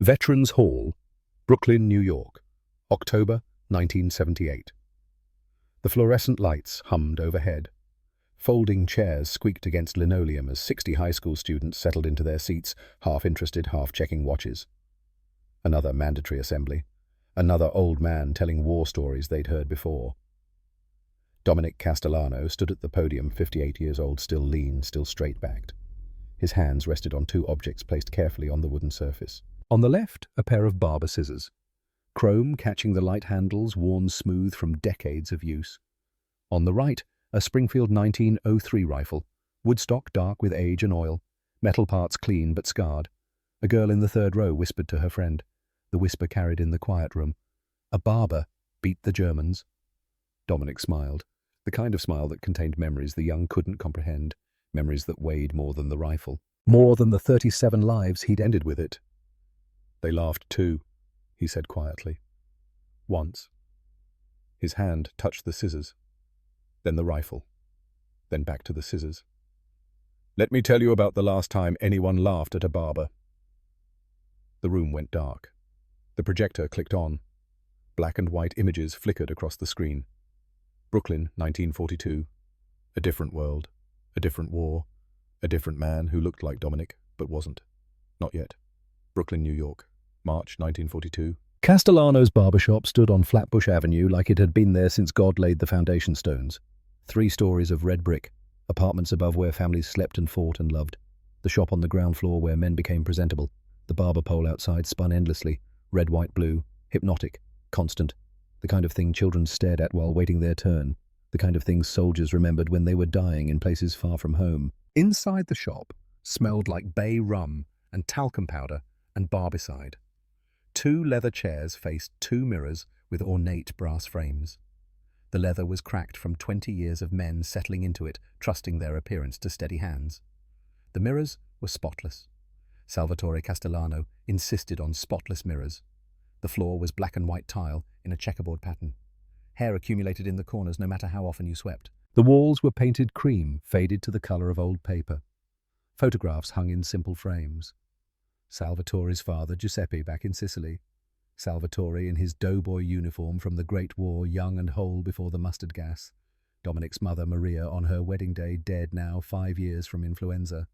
Veterans Hall, Brooklyn, New York, October 1978. The fluorescent lights hummed overhead. Folding chairs squeaked against linoleum as 60 high school students settled into their seats, half interested, half checking watches. Another mandatory assembly. Another old man telling war stories they'd heard before. Dominic Castellano stood at the podium, 58 years old, still lean, still straight-backed. His hands rested on two objects placed carefully on the wooden surface. On the left, a pair of Barber scissors. Chrome catching the light handles, worn smooth from decades of use. On the right, a Springfield 1903 rifle, woodstock dark with age and oil, metal parts clean but scarred. A girl in the third row whispered to her friend. The whisper carried in the quiet room. A Barber beat the Germans. Dominic smiled, the kind of smile that contained memories the young couldn't comprehend, memories that weighed more than the rifle, more than the 37 lives he'd ended with it. They laughed too, he said quietly. Once. His hand touched the scissors, then the rifle, then back to the scissors. Let me tell you about the last time anyone laughed at a Barber. The room went dark. The projector clicked on. Black and white images flickered across the screen. Brooklyn, 1942. A different world, a different war, a different man who looked like Dominic, but wasn't. Not yet. Brooklyn, New York, March 1942. Castellano's barbershop stood on Flatbush Avenue like it had been there since God laid the foundation stones. 3 stories of red brick, apartments above where families slept and fought and loved. The shop on the ground floor where men became presentable. The barber pole outside spun endlessly, red, white, blue, hypnotic, constant. The kind of thing children stared at while waiting their turn. The kind of thing soldiers remembered when they were dying in places far from home. Inside the shop smelled like bay rum and talcum powder and barbicide. 2 leather chairs faced 2 mirrors with ornate brass frames. The leather was cracked from 20 years of men settling into it, trusting their appearance to steady hands. The mirrors were spotless. Salvatore Castellano insisted on spotless mirrors. The floor was black and white tile in a checkerboard pattern. Hair accumulated in the corners no matter how often you swept. The walls were painted cream, faded to the color of old paper. Photographs hung in simple frames. Salvatore's father, Giuseppe, back in Sicily. Salvatore in his doughboy uniform from the Great War, young and whole before the mustard gas. Dominic's mother, Maria, on her wedding day, dead now, 5 years from influenza.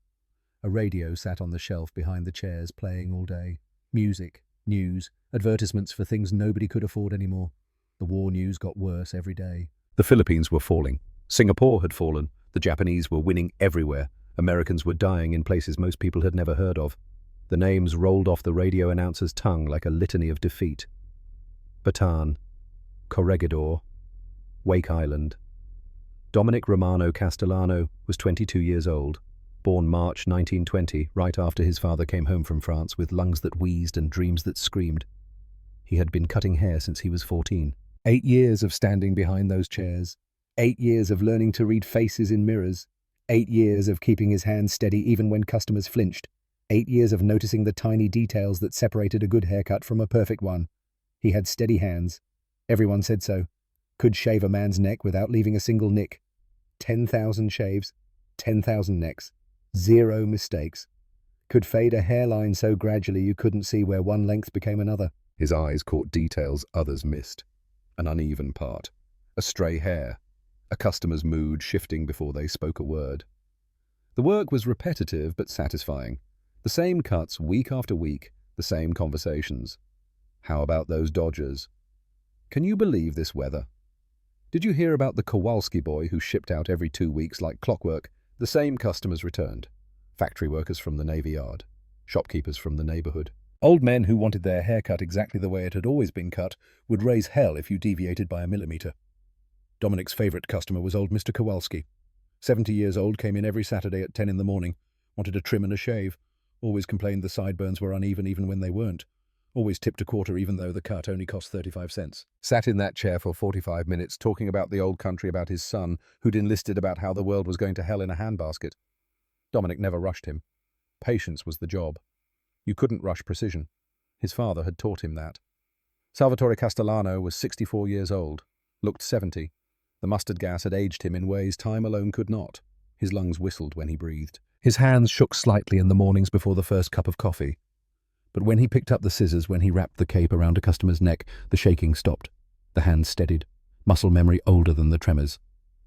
A radio sat on the shelf behind the chairs, playing all day. Music, news, advertisements for things nobody could afford anymore. The war news got worse every day. The Philippines were falling. Singapore had fallen. The Japanese were winning everywhere. Americans were dying in places most people had never heard of. The names rolled off the radio announcer's tongue like a litany of defeat. Bataan, Corregidor, Wake Island. Dominic Romano Castellano was 22 years old, born March 1920, right after his father came home from France with lungs that wheezed and dreams that screamed. He had been cutting hair since he was 14. 8 years of standing behind those chairs. 8 years of learning to read faces in mirrors. 8 years of keeping his hands steady even when customers flinched. 8 years of noticing the tiny details that separated a good haircut from a perfect one. He had steady hands. Everyone said so. Could shave a man's neck without leaving a single nick. 10,000 shaves, 10,000 necks. 0 mistakes. Could fade a hairline so gradually you couldn't see where one length became another. His eyes caught details others missed. An uneven part. A stray hair. A customer's mood shifting before they spoke a word. The work was repetitive but satisfying. The same cuts week after week, the same conversations. How about those Dodgers? Can you believe this weather? Did you hear about the Kowalski boy who shipped out every 2 weeks like clockwork? The same customers returned. Factory workers from the Navy Yard. Shopkeepers from the neighborhood. Old men who wanted their hair cut exactly the way it had always been cut would raise hell if you deviated by a millimeter. Dominic's favorite customer was old Mr. Kowalski. 70 years old, came in every Saturday at 10 in the morning. Wanted a trim and a shave. Always complained the sideburns were uneven even when they weren't. Always tipped a quarter even though the cut only cost 35 cents. Sat in that chair for 45 minutes talking about the old country, about his son, who'd enlisted, about how the world was going to hell in a handbasket. Dominic never rushed him. Patience was the job. You couldn't rush precision. His father had taught him that. Salvatore Castellano was 64 years old, looked 70. The mustard gas had aged him in ways time alone could not. His lungs whistled when he breathed. His hands shook slightly in the mornings before the first cup of coffee. But when he picked up the scissors, when he wrapped the cape around a customer's neck, the shaking stopped. The hands steadied, muscle memory older than the tremors.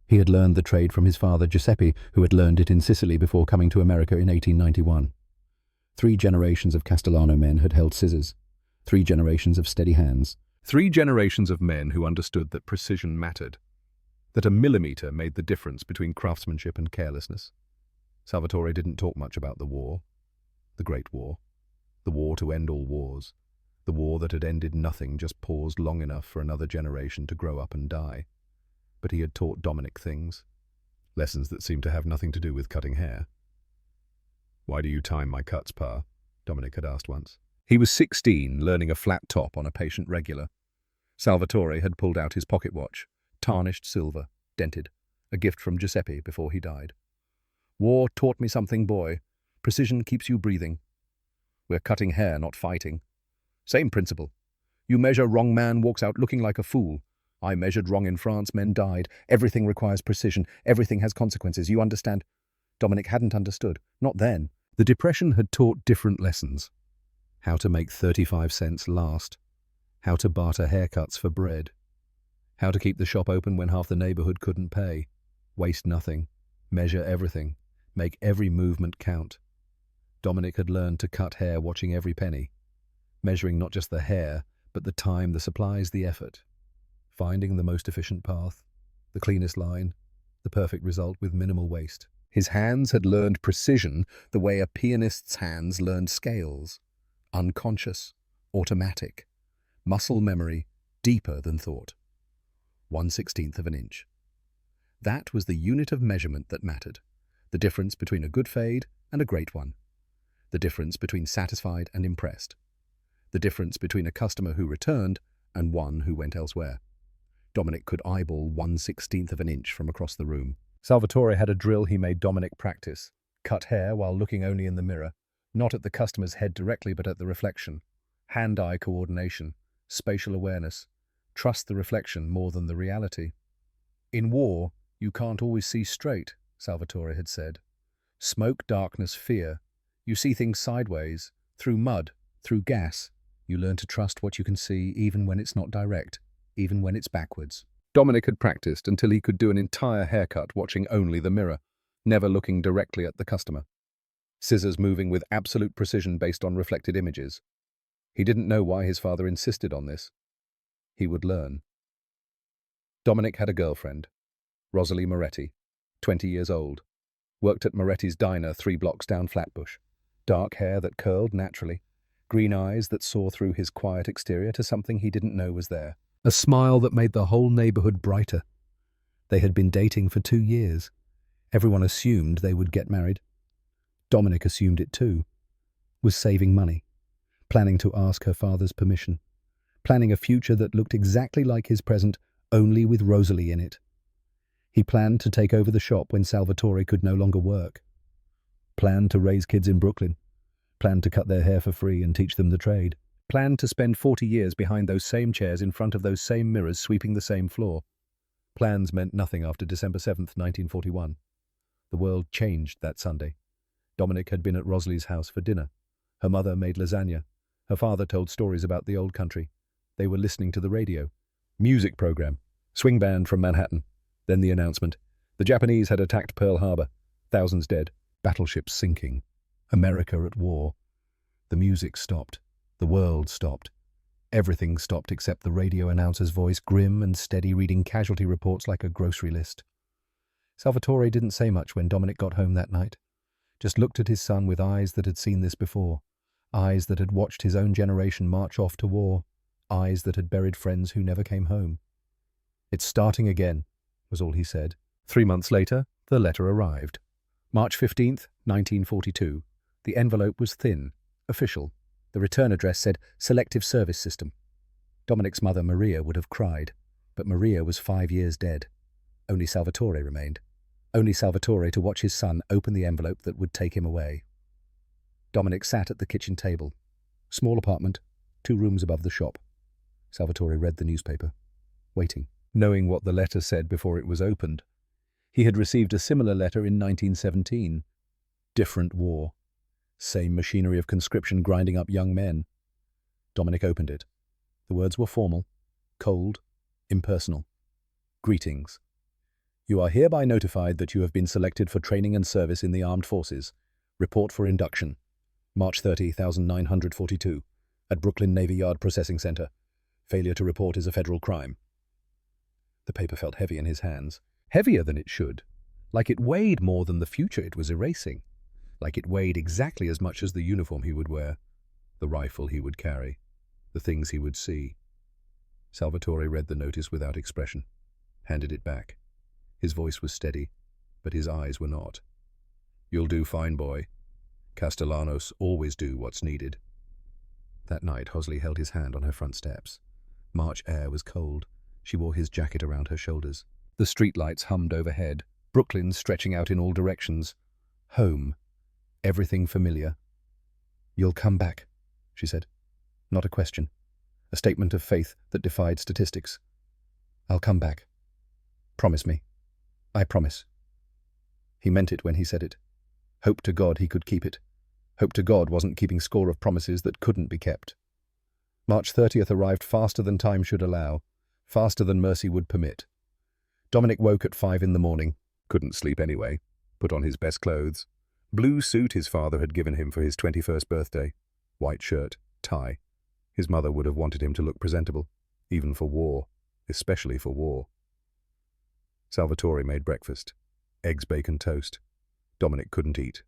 He had learned the trade from his father, Giuseppe, who had learned it in Sicily before coming to America in 1891. 3 generations of Castellano men had held scissors. 3 generations of steady hands. 3 generations of men who understood that precision mattered, that a millimeter made the difference between craftsmanship and carelessness. Salvatore didn't talk much about the war, the Great War, the war to end all wars, the war that had ended nothing, just paused long enough for another generation to grow up and die. But he had taught Dominic things, lessons that seemed to have nothing to do with cutting hair. "Why do you time my cuts, Pa?" Dominic had asked once. He was 16, learning a flat top on a patient regular. Salvatore had pulled out his pocket watch, tarnished silver, dented, a gift from Giuseppe before he died. "War taught me something, boy. Precision keeps you breathing. We're cutting hair, not fighting. Same principle. You measure wrong, man walks out looking like a fool. I measured wrong in France, men died. Everything requires precision. Everything has consequences. You understand?" Dominic hadn't understood. Not then. The Depression had taught different lessons. How to make 35 cents last. How to barter haircuts for bread. How to keep the shop open when half the neighborhood couldn't pay. Waste nothing. Measure everything. Make every movement count. Dominic had learned to cut hair watching every penny. Measuring not just the hair, but the time, the supplies, the effort. Finding the most efficient path, the cleanest line, the perfect result with minimal waste. His hands had learned precision the way a pianist's hands learned scales. Unconscious, automatic, muscle memory deeper than thought. 1/16 of an inch. That was the unit of measurement that mattered. The difference between a good fade and a great one. The difference between satisfied and impressed. The difference between a customer who returned and one who went elsewhere. Dominic could eyeball 1/16 of an inch from across the room. Salvatore had a drill he made Dominic practice. Cut hair while looking only in the mirror, not at the customer's head directly but at the reflection. Hand-eye coordination, spatial awareness. Trust the reflection more than the reality. "In war, you can't always see straight," Salvatore had said. "Smoke, darkness, fear. You see things sideways, through mud, through gas. You learn to trust what you can see even when it's not direct, even when it's backwards." Dominic had practiced until he could do an entire haircut watching only the mirror, never looking directly at the customer. Scissors moving with absolute precision based on reflected images. He didn't know why his father insisted on this. He would learn. Dominic had a girlfriend, Rosalie Moretti, 20 years old. Worked at Moretti's diner 3 blocks down Flatbush. Dark hair that curled naturally. Green eyes that saw through his quiet exterior to something he didn't know was there. A smile that made the whole neighborhood brighter. They had been dating for 2 years. Everyone assumed they would get married. Dominic assumed it too. Was saving money. Planning to ask her father's permission. Planning a future that looked exactly like his present, only with Rosalie in it. He planned to take over the shop when Salvatore could no longer work. Planned to raise kids in Brooklyn. Planned to cut their hair for free and teach them the trade. Planned to spend 40 years behind those same chairs in front of those same mirrors sweeping the same floor. Plans meant nothing after December 7th, 1941. The world changed that Sunday. Dominic had been at Rosalie's house for dinner. Her mother made lasagna. Her father told stories about the old country. They were listening to the radio. Music program. Swing band from Manhattan. Then the announcement. The Japanese had attacked Pearl Harbor. Thousands dead. Battleships sinking. America at war. The music stopped. The world stopped. Everything stopped except the radio announcer's voice, grim and steady, reading casualty reports like a grocery list. Salvatore didn't say much when Dominic got home that night. Just looked at his son with eyes that had seen this before. Eyes that had watched his own generation march off to war. Eyes that had buried friends who never came home. "It's starting again," was all he said. 3 months later, the letter arrived. March 15th, 1942. The envelope was thin, official. The return address said, "Selective Service System." Dominic's mother, Maria, would have cried, but Maria was 5 years dead. Only Salvatore remained. Only Salvatore to watch his son open the envelope that would take him away. Dominic sat at the kitchen table. Small apartment, 2 rooms above the shop. Salvatore read the newspaper, waiting, knowing what the letter said before it was opened. He had received a similar letter in 1917. Different war. Same machinery of conscription grinding up young men. Dominic opened it. The words were formal, cold, impersonal. Greetings. You are hereby notified that you have been selected for training and service in the armed forces. Report for induction. March 30, 1942. At Brooklyn Navy Yard Processing Center. Failure to report is a federal crime. The paper felt heavy in his hands. Heavier than it should. Like it weighed more than the future it was erasing. Like it weighed exactly as much as the uniform he would wear, the rifle he would carry, the things he would see. Salvatore read the notice without expression, handed it back. His voice was steady, but his eyes were not. You'll do fine, boy. Castellanos always do what's needed. That night, Hosley held his hand on her front steps. March air was cold. She wore his jacket around her shoulders. The streetlights hummed overhead, Brooklyn stretching out in all directions. Home. Everything familiar. You'll come back, she said. Not a question. A statement of faith that defied statistics. I'll come back. Promise me. I promise. He meant it when he said it. Hope to God he could keep it. Hope to God wasn't keeping score of promises that couldn't be kept. March 30th arrived faster than time should allow, faster than mercy would permit. Dominic woke at 5 in the morning, couldn't sleep anyway, put on his best clothes. Blue suit his father had given him for his 21st birthday. White shirt, tie. His mother would have wanted him to look presentable, even for war, especially for war. Salvatore made breakfast. Eggs, bacon, toast. Dominic couldn't eat.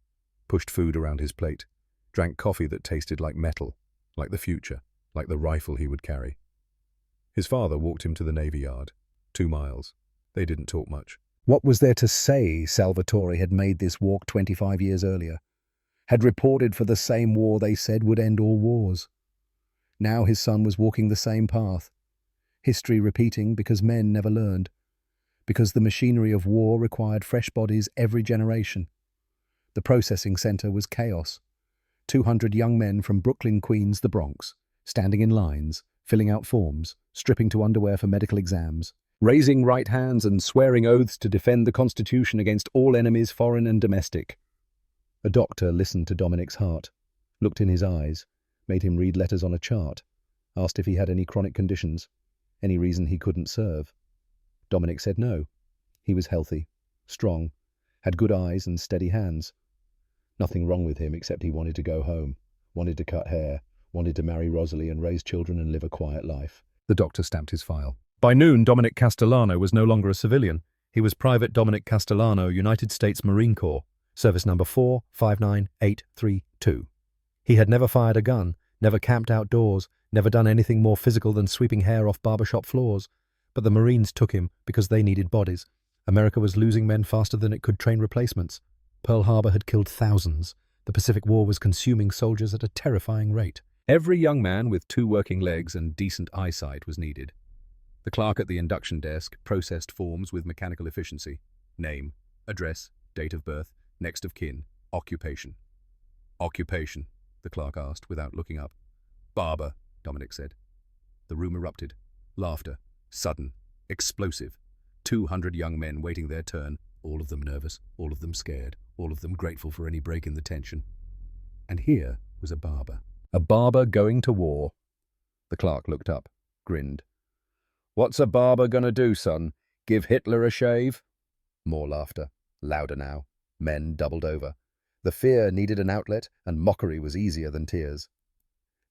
Pushed food around his plate. Drank coffee that tasted like metal, like the future, like the rifle he would carry. His father walked him to the Navy Yard. 2 miles. They didn't talk much. What was there to say Salvatore had made this walk 25 years earlier? Had reported for the same war they said would end all wars. Now his son was walking the same path. History repeating because men never learned. Because the machinery of war required fresh bodies every generation. The processing center was chaos. 200 young men from Brooklyn, Queens, the Bronx, standing in lines, filling out forms, stripping to underwear for medical exams, raising right hands and swearing oaths to defend the Constitution against all enemies, foreign and domestic. A doctor listened to Dominic's heart, looked in his eyes, made him read letters on a chart, asked if he had any chronic conditions, any reason he couldn't serve. Dominic said no. He was healthy, strong, had good eyes and steady hands. Nothing wrong with him except he wanted to go home, wanted to cut hair, wanted to marry Rosalie and raise children and live a quiet life. The doctor stamped his file. By noon, Dominic Castellano was no longer a civilian. He was Private Dominic Castellano, United States Marine Corps, service number 459832. He had never fired a gun, never camped outdoors, never done anything more physical than sweeping hair off barbershop floors. But the Marines took him because they needed bodies. America was losing men faster than it could train replacements. Pearl Harbor had killed thousands. The Pacific War was consuming soldiers at a terrifying rate. Every young man with 2 working legs and decent eyesight was needed. The clerk at the induction desk processed forms with mechanical efficiency. Name, address, date of birth, next of kin, occupation. Occupation, the clerk asked without looking up. Barber, Dominic said. The room erupted. Laughter. Sudden. Explosive. 200 young men waiting their turn, all of them nervous, all of them scared, all of them grateful for any break in the tension. And here was a barber. A barber going to war. The clerk looked up, grinned. What's a barber gonna do, son? Give Hitler a shave? More laughter. Louder now. Men doubled over. The fear needed an outlet, and mockery was easier than tears.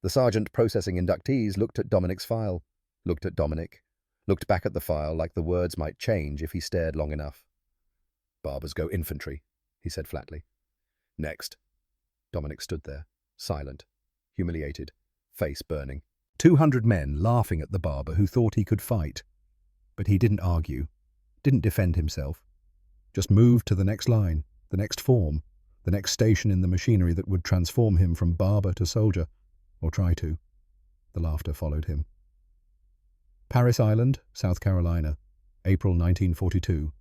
The sergeant processing inductees looked at Dominic's file, looked at Dominic, looked back at the file like the words might change if he stared long enough. Barbers go infantry, he said flatly. Next. Dominic stood there, silent, humiliated, face burning. 200 men laughing at the barber who thought he could fight. But he didn't argue, didn't defend himself. Just moved to the next line, the next form, the next station in the machinery that would transform him from barber to soldier, or try to. The laughter followed him. Paris Island, South Carolina, April 1942.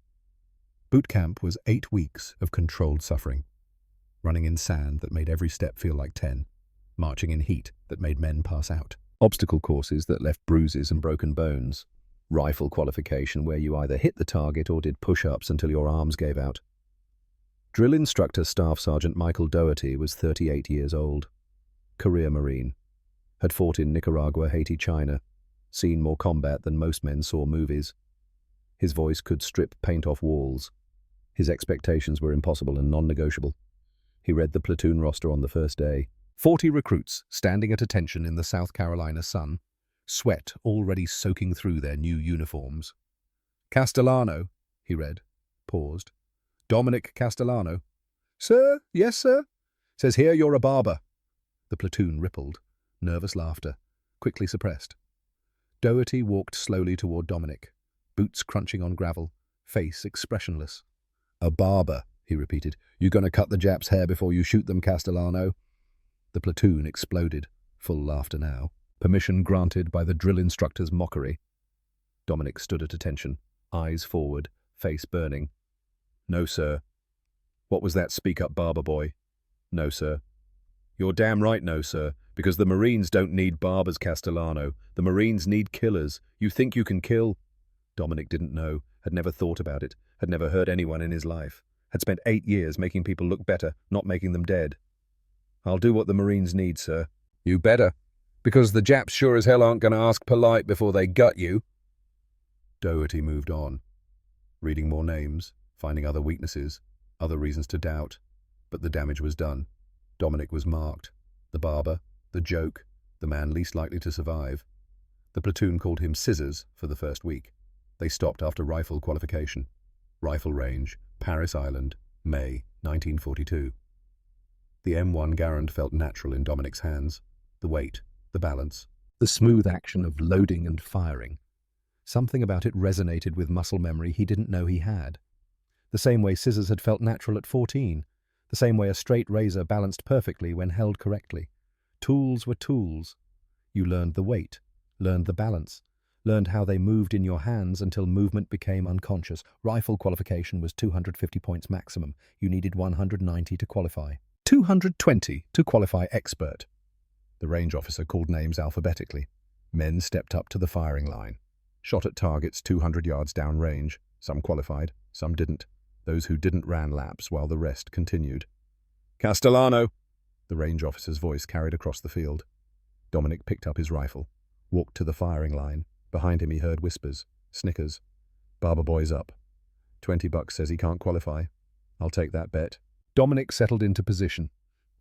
Boot camp was 8 weeks of controlled suffering. Running in sand that made every step feel like 10. Marching in heat that made men pass out. Obstacle courses that left bruises and broken bones. Rifle qualification where you either hit the target or did push-ups until your arms gave out. Drill Instructor Staff Sergeant Michael Doherty was 38 years old. Career Marine. Had fought in Nicaragua, Haiti, China. Seen more combat than most men saw movies. His voice could strip paint off walls. His expectations were impossible and non-negotiable. He read the platoon roster on the first day. 40 recruits standing at attention in the South Carolina sun, sweat already soaking through their new uniforms. Castellano, he read, paused. Dominic Castellano. Sir, yes, sir. Says here you're a barber. The platoon rippled, nervous laughter, quickly suppressed. Doherty walked slowly toward Dominic, boots crunching on gravel, face expressionless. A barber, he repeated. You gonna cut the Japs' hair before you shoot them, Castellano? The platoon exploded, full laughter now. Permission granted by the drill instructor's mockery. Dominic stood at attention, eyes forward, face burning. No, sir. What was that speak-up barber boy? No, sir. You're damn right, no, sir, because the Marines don't need barbers, Castellano. The Marines need killers. You think you can kill? Dominic didn't know, had never thought about it, had never heard anyone in his life, had spent 8 years making people look better, not making them dead. I'll do what the Marines need, sir. You better, because the Japs sure as hell aren't going to ask polite before they gut you. Doherty moved on, reading more names, finding other weaknesses, other reasons to doubt, but the damage was done. Dominic was marked. The barber, the joke, the man least likely to survive. The platoon called him Scissors for the first week. They stopped after rifle qualification. Rifle range, Paris Island, May 1942. The M1 Garand felt natural in Dominic's hands. The weight, the balance, the smooth action of loading and firing. Something about it resonated with muscle memory he didn't know he had. The same way scissors had felt natural at 14. The same way a straight razor balanced perfectly when held correctly. Tools were tools. You learned the weight, learned the balance, learned how they moved in your hands until movement became unconscious. Rifle qualification was 250 points maximum. You needed 190 to qualify. 220 to qualify expert. The range officer called names alphabetically. Men stepped up to the firing line. Shot at targets 200 yards down range. Some qualified, some didn't. Those who didn't ran laps while the rest continued. Castellano! The range officer's voice carried across the field. Dominic picked up his rifle, walked to the firing line. Behind him he heard whispers, snickers. Barber boy's up. $20 says he can't qualify. I'll take that bet. Dominic settled into position.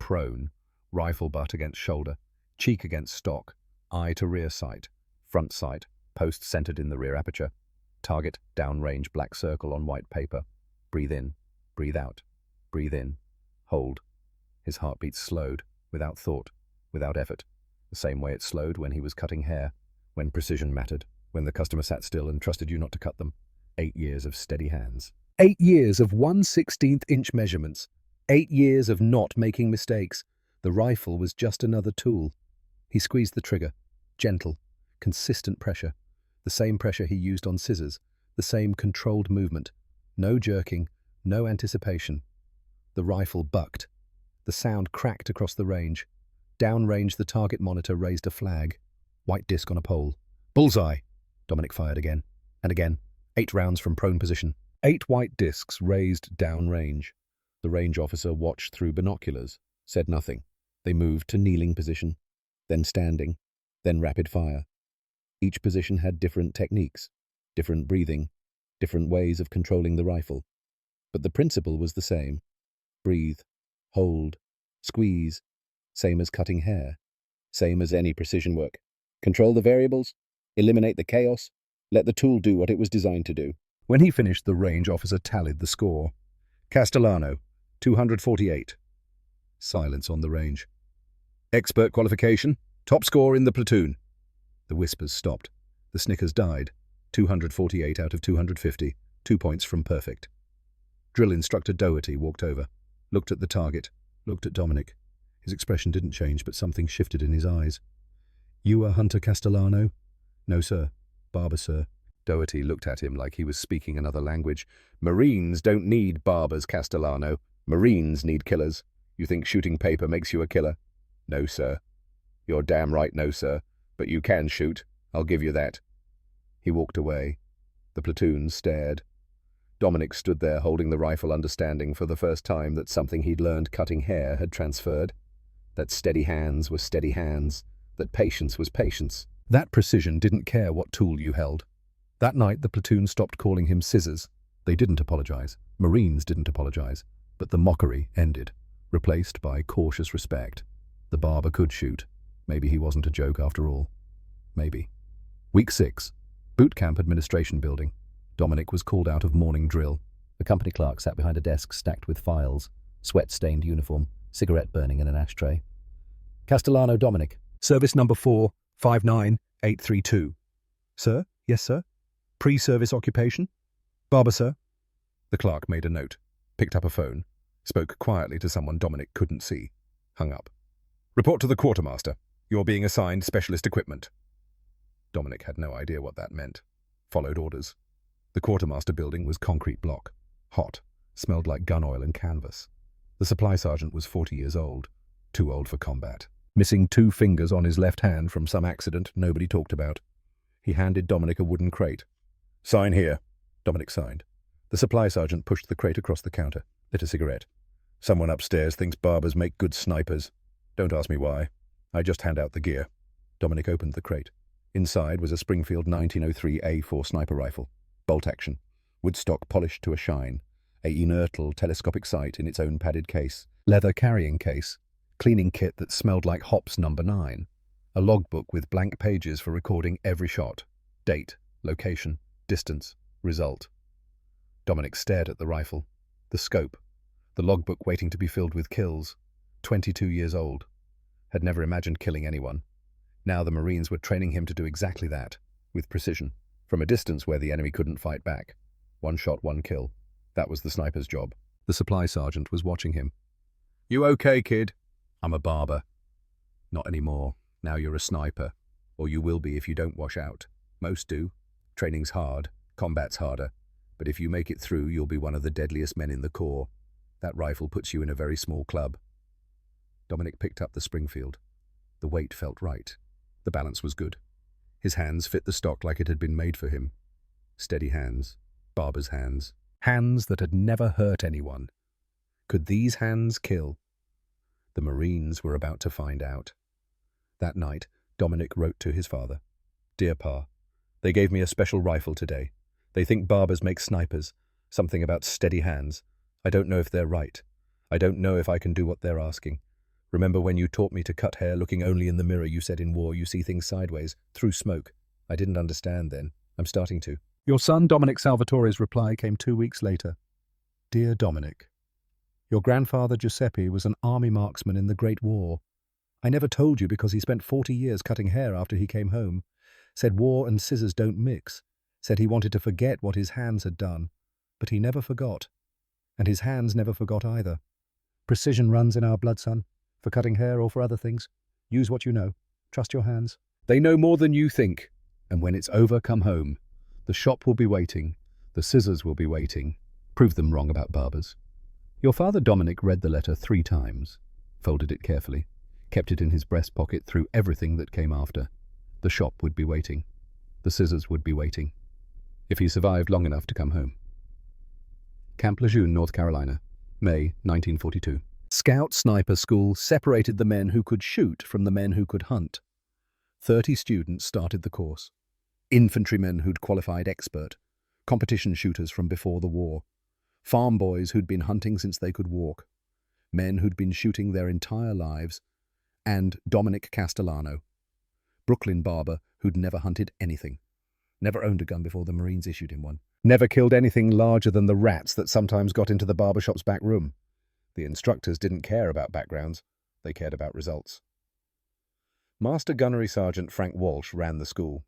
Prone, rifle butt against shoulder, cheek against stock, eye to rear sight, front sight, post centered in the rear aperture. Target, downrange black circle on white paper. Breathe in, breathe out, breathe in, hold. His heartbeat slowed, without thought, without effort, the same way it slowed when he was cutting hair, when precision mattered, when the customer sat still and trusted you not to cut them. 8 years of steady hands. 8 years of 1/16 inch measurements. 8 years of not making mistakes. The rifle was just another tool. He squeezed the trigger. Gentle, consistent pressure. The same pressure he used on scissors. The same controlled movement. No jerking, no anticipation. The rifle bucked. The sound cracked across the range. Downrange, the target monitor raised a flag. White disc on a pole. Bullseye! Dominic fired again. And again. 8 rounds from prone position. 8 white discs raised downrange. The range officer watched through binoculars, said nothing. They moved to kneeling position, then standing, then rapid fire. Each position had different techniques, different breathing, different ways of controlling the rifle. But the principle was the same. Breathe, hold, squeeze, same as cutting hair, same as any precision work. Control the variables, eliminate the chaos, let the tool do what it was designed to do. When he finished, the range officer tallied the score. Castellano, 248. Silence on the range. Expert qualification, top score in the platoon. The whispers stopped. The snickers died. 248 out of 250, 2 points from perfect. Drill instructor Doherty walked over, looked at the target, looked at Dominic. His expression didn't change, but something shifted in his eyes. You are Hunter Castellano? No, sir. Barber, sir. Doherty looked at him like he was speaking another language. Marines don't need barbers, Castellano. Marines need killers. You think shooting paper makes you a killer? No, sir. You're damn right, no, sir. But you can shoot. I'll give you that. He walked away. The platoon stared. Dominic stood there holding the rifle, understanding for the first time that something he'd learned cutting hair had transferred. That steady hands were steady hands. That patience was patience. That precision didn't care what tool you held. That night the platoon stopped calling him Scissors. They didn't apologize. Marines didn't apologize. But the mockery ended, replaced by cautious respect. The barber could shoot. Maybe he wasn't a joke after all. Maybe. Week 6. Boot Camp Administration Building. Dominic was called out of morning drill. The company clerk sat behind a desk stacked with files, sweat-stained uniform, cigarette burning in an ashtray. Castellano Dominic. Service number 459832. Sir? Yes, sir? Pre-service occupation? Barber, sir? The clerk made a note, picked up a phone, spoke quietly to someone Dominic couldn't see, hung up. Report to the quartermaster. You're being assigned specialist equipment. Dominic had no idea what that meant. Followed orders. The quartermaster building was concrete block. Hot. Smelled like gun oil and canvas. The supply sergeant was 40 years old. Too old for combat. Missing 2 fingers on his left hand from some accident nobody talked about. He handed Dominic a wooden crate. Sign here. Dominic signed. The supply sergeant pushed the crate across the counter, lit a cigarette. Someone upstairs thinks barbers make good snipers. Don't ask me why. I just hand out the gear. Dominic opened the crate. Inside was a Springfield 1903 A4 sniper rifle. Bolt action. Woodstock polished to a shine. A inertial telescopic sight in its own padded case. Leather carrying case. Cleaning kit that smelled like hops number 9. A logbook with blank pages for recording every shot. Date, location, distance, result. Dominic stared at the rifle. The scope. The logbook waiting to be filled with kills. 22 years old. Had never imagined killing anyone. Now the Marines were training him to do exactly that, with precision, from a distance where the enemy couldn't fight back. 1 shot, 1 kill. That was the sniper's job. The supply sergeant was watching him. You okay, kid? I'm a barber. Not anymore. Now you're a sniper. Or you will be if you don't wash out. Most do. Training's hard. Combat's harder. But if you make it through, you'll be one of the deadliest men in the Corps. That rifle puts you in a very small club. Dominic picked up the Springfield. The weight felt right. The balance was good. His hands fit the stock like it had been made for him. Steady hands. Barber's hands. Hands that had never hurt anyone. Could these hands kill? The Marines were about to find out. That night, Dominic wrote to his father. Dear Pa, they gave me a special rifle today. They think barbers make snipers. Something about steady hands. I don't know if they're right. I don't know if I can do what they're asking. Remember when you taught me to cut hair looking only in the mirror? You said in war you see things sideways, through smoke. I didn't understand then. I'm starting to. Your son Dominic Salvatore's reply came 2 weeks later. Dear Dominic, your grandfather Giuseppe was an army marksman in the Great War. I never told you because he spent 40 years cutting hair after he came home. Said war and scissors don't mix. Said he wanted to forget what his hands had done. But he never forgot. And his hands never forgot either. Precision runs in our blood, son. For cutting hair or for other things. Use what you know. Trust your hands. They know more than you think. And when it's over, come home. The shop will be waiting. The scissors will be waiting. Prove them wrong about barbers. Your father Dominic read the letter 3 times. Folded it carefully. Kept it in his breast pocket through everything that came after. The shop would be waiting. The scissors would be waiting. If he survived long enough to come home. Camp Lejeune, North Carolina. May 1942. Scout Sniper School separated the men who could shoot from the men who could hunt. 30 students started the course. Infantrymen who'd qualified expert. Competition shooters from before the war. Farm boys who'd been hunting since they could walk. Men who'd been shooting their entire lives. And Dominic Castellano. Brooklyn barber who'd never hunted anything. Never owned a gun before the Marines issued him one. Never killed anything larger than the rats that sometimes got into the barbershop's back room. The instructors didn't care about backgrounds. They cared about results. Master Gunnery Sergeant Frank Walsh ran the school.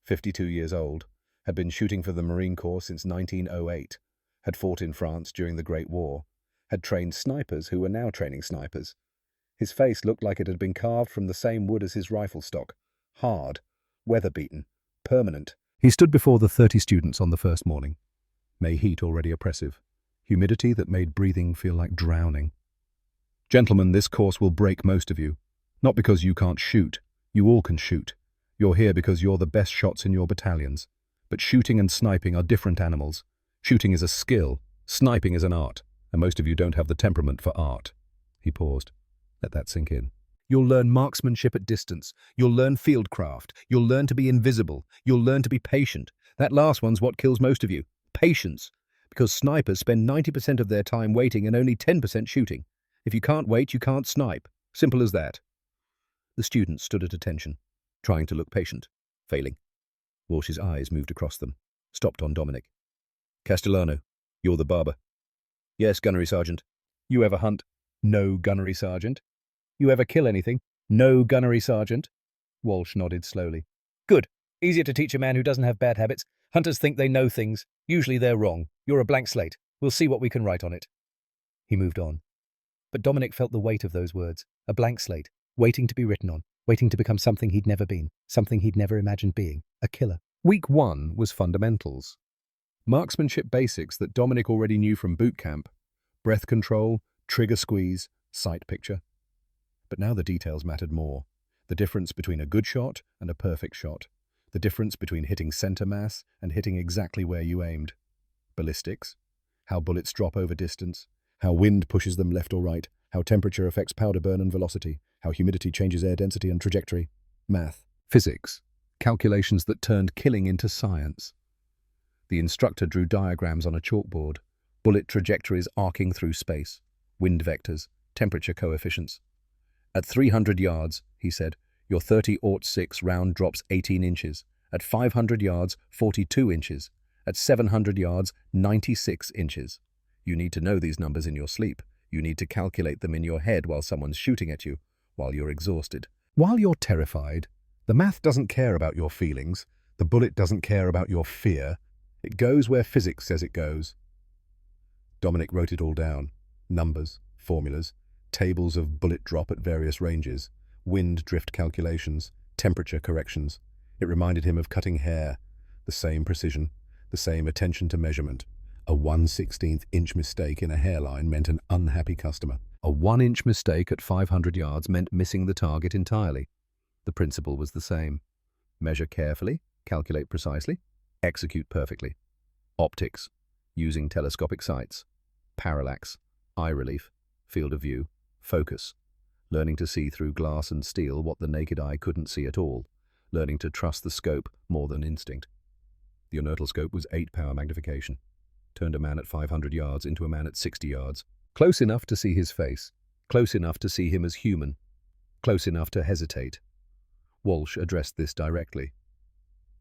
52 years old. Had been shooting for the Marine Corps since 1908. Had fought in France during the Great War. Had trained snipers who were now training snipers. His face looked like it had been carved from the same wood as his rifle stock. Hard. Weather-beaten. Permanent. He stood before the 30 students on the first morning. May heat already oppressive. Humidity that made breathing feel like drowning. Gentlemen, this course will break most of you. Not because you can't shoot. You all can shoot. You're here because you're the best shots in your battalions. But shooting and sniping are different animals. Shooting is a skill, sniping is an art, and most of you don't have the temperament for art. He paused. Let that sink in. You'll learn marksmanship at distance. You'll learn fieldcraft. You'll learn to be invisible. You'll learn to be patient. That last one's what kills most of you. Patience. Because snipers spend 90% of their time waiting and only 10% shooting. If you can't wait, you can't snipe. Simple as that. The students stood at attention, trying to look patient, failing. Walsh's eyes moved across them, stopped on Dominic. Castellano, you're the barber. Yes, gunnery sergeant. You ever hunt? No, gunnery sergeant. You ever kill anything? No, gunnery sergeant. Walsh nodded slowly. Good. Easier to teach a man who doesn't have bad habits. Hunters think they know things. Usually they're wrong. You're a blank slate. We'll see what we can write on it. He moved on. But Dominic felt the weight of those words. A blank slate, waiting to be written on, waiting to become something he'd never been, something he'd never imagined being, a killer. Week 1 was fundamentals. Marksmanship basics that Dominic already knew from boot camp. Breath control, trigger squeeze, sight picture. But now the details mattered more. The difference between a good shot and a perfect shot. The difference between hitting center mass and hitting exactly where you aimed. Ballistics. How bullets drop over distance. How wind pushes them left or right. How temperature affects powder burn and velocity. How humidity changes air density and trajectory. Math. Physics. Calculations that turned killing into science. The instructor drew diagrams on a chalkboard. Bullet trajectories arcing through space. Wind vectors. Temperature coefficients. At 300 yards, he said, your 30-06 round drops 18 inches. At 500 yards, 42 inches. At 700 yards, 96 inches. You need to know these numbers in your sleep. You need to calculate them in your head while someone's shooting at you, while you're exhausted. While you're terrified, the math doesn't care about your feelings. The bullet doesn't care about your fear. It goes where physics says it goes. Dominic wrote it all down. Numbers, formulas, tables of bullet drop at various ranges, wind drift calculations, temperature corrections. It reminded him of cutting hair. The same precision, the same attention to measurement. A 1/16th inch mistake in a hairline meant an unhappy customer. A 1-inch mistake at 500 yards meant missing the target entirely. The principle was the same. Measure carefully, calculate precisely, execute perfectly. Optics, using telescopic sights. Parallax, eye relief, field of view, focus. Learning to see through glass and steel what the naked eye couldn't see at all. Learning to trust the scope more than instinct. The inertial scope was 8-power magnification. Turned a man at 500 yards into a man at 60 yards. Close enough to see his face. Close enough to see him as human. Close enough to hesitate. Walsh addressed this directly.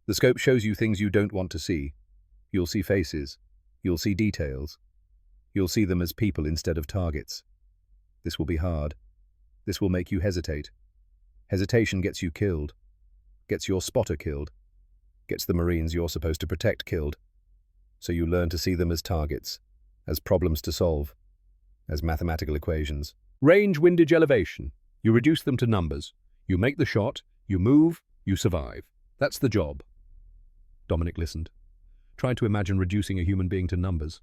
The scope shows you things you don't want to see. You'll see faces. You'll see details. You'll see them as people instead of targets. This will be hard. This will make you hesitate. Hesitation gets you killed. Gets your spotter killed. Gets the Marines you're supposed to protect killed. So you learn to see them as targets, as problems to solve, as mathematical equations. Range, windage, elevation. You reduce them to numbers. You make the shot, you move, you survive. That's the job. Dominic listened. Tried to imagine reducing a human being to numbers.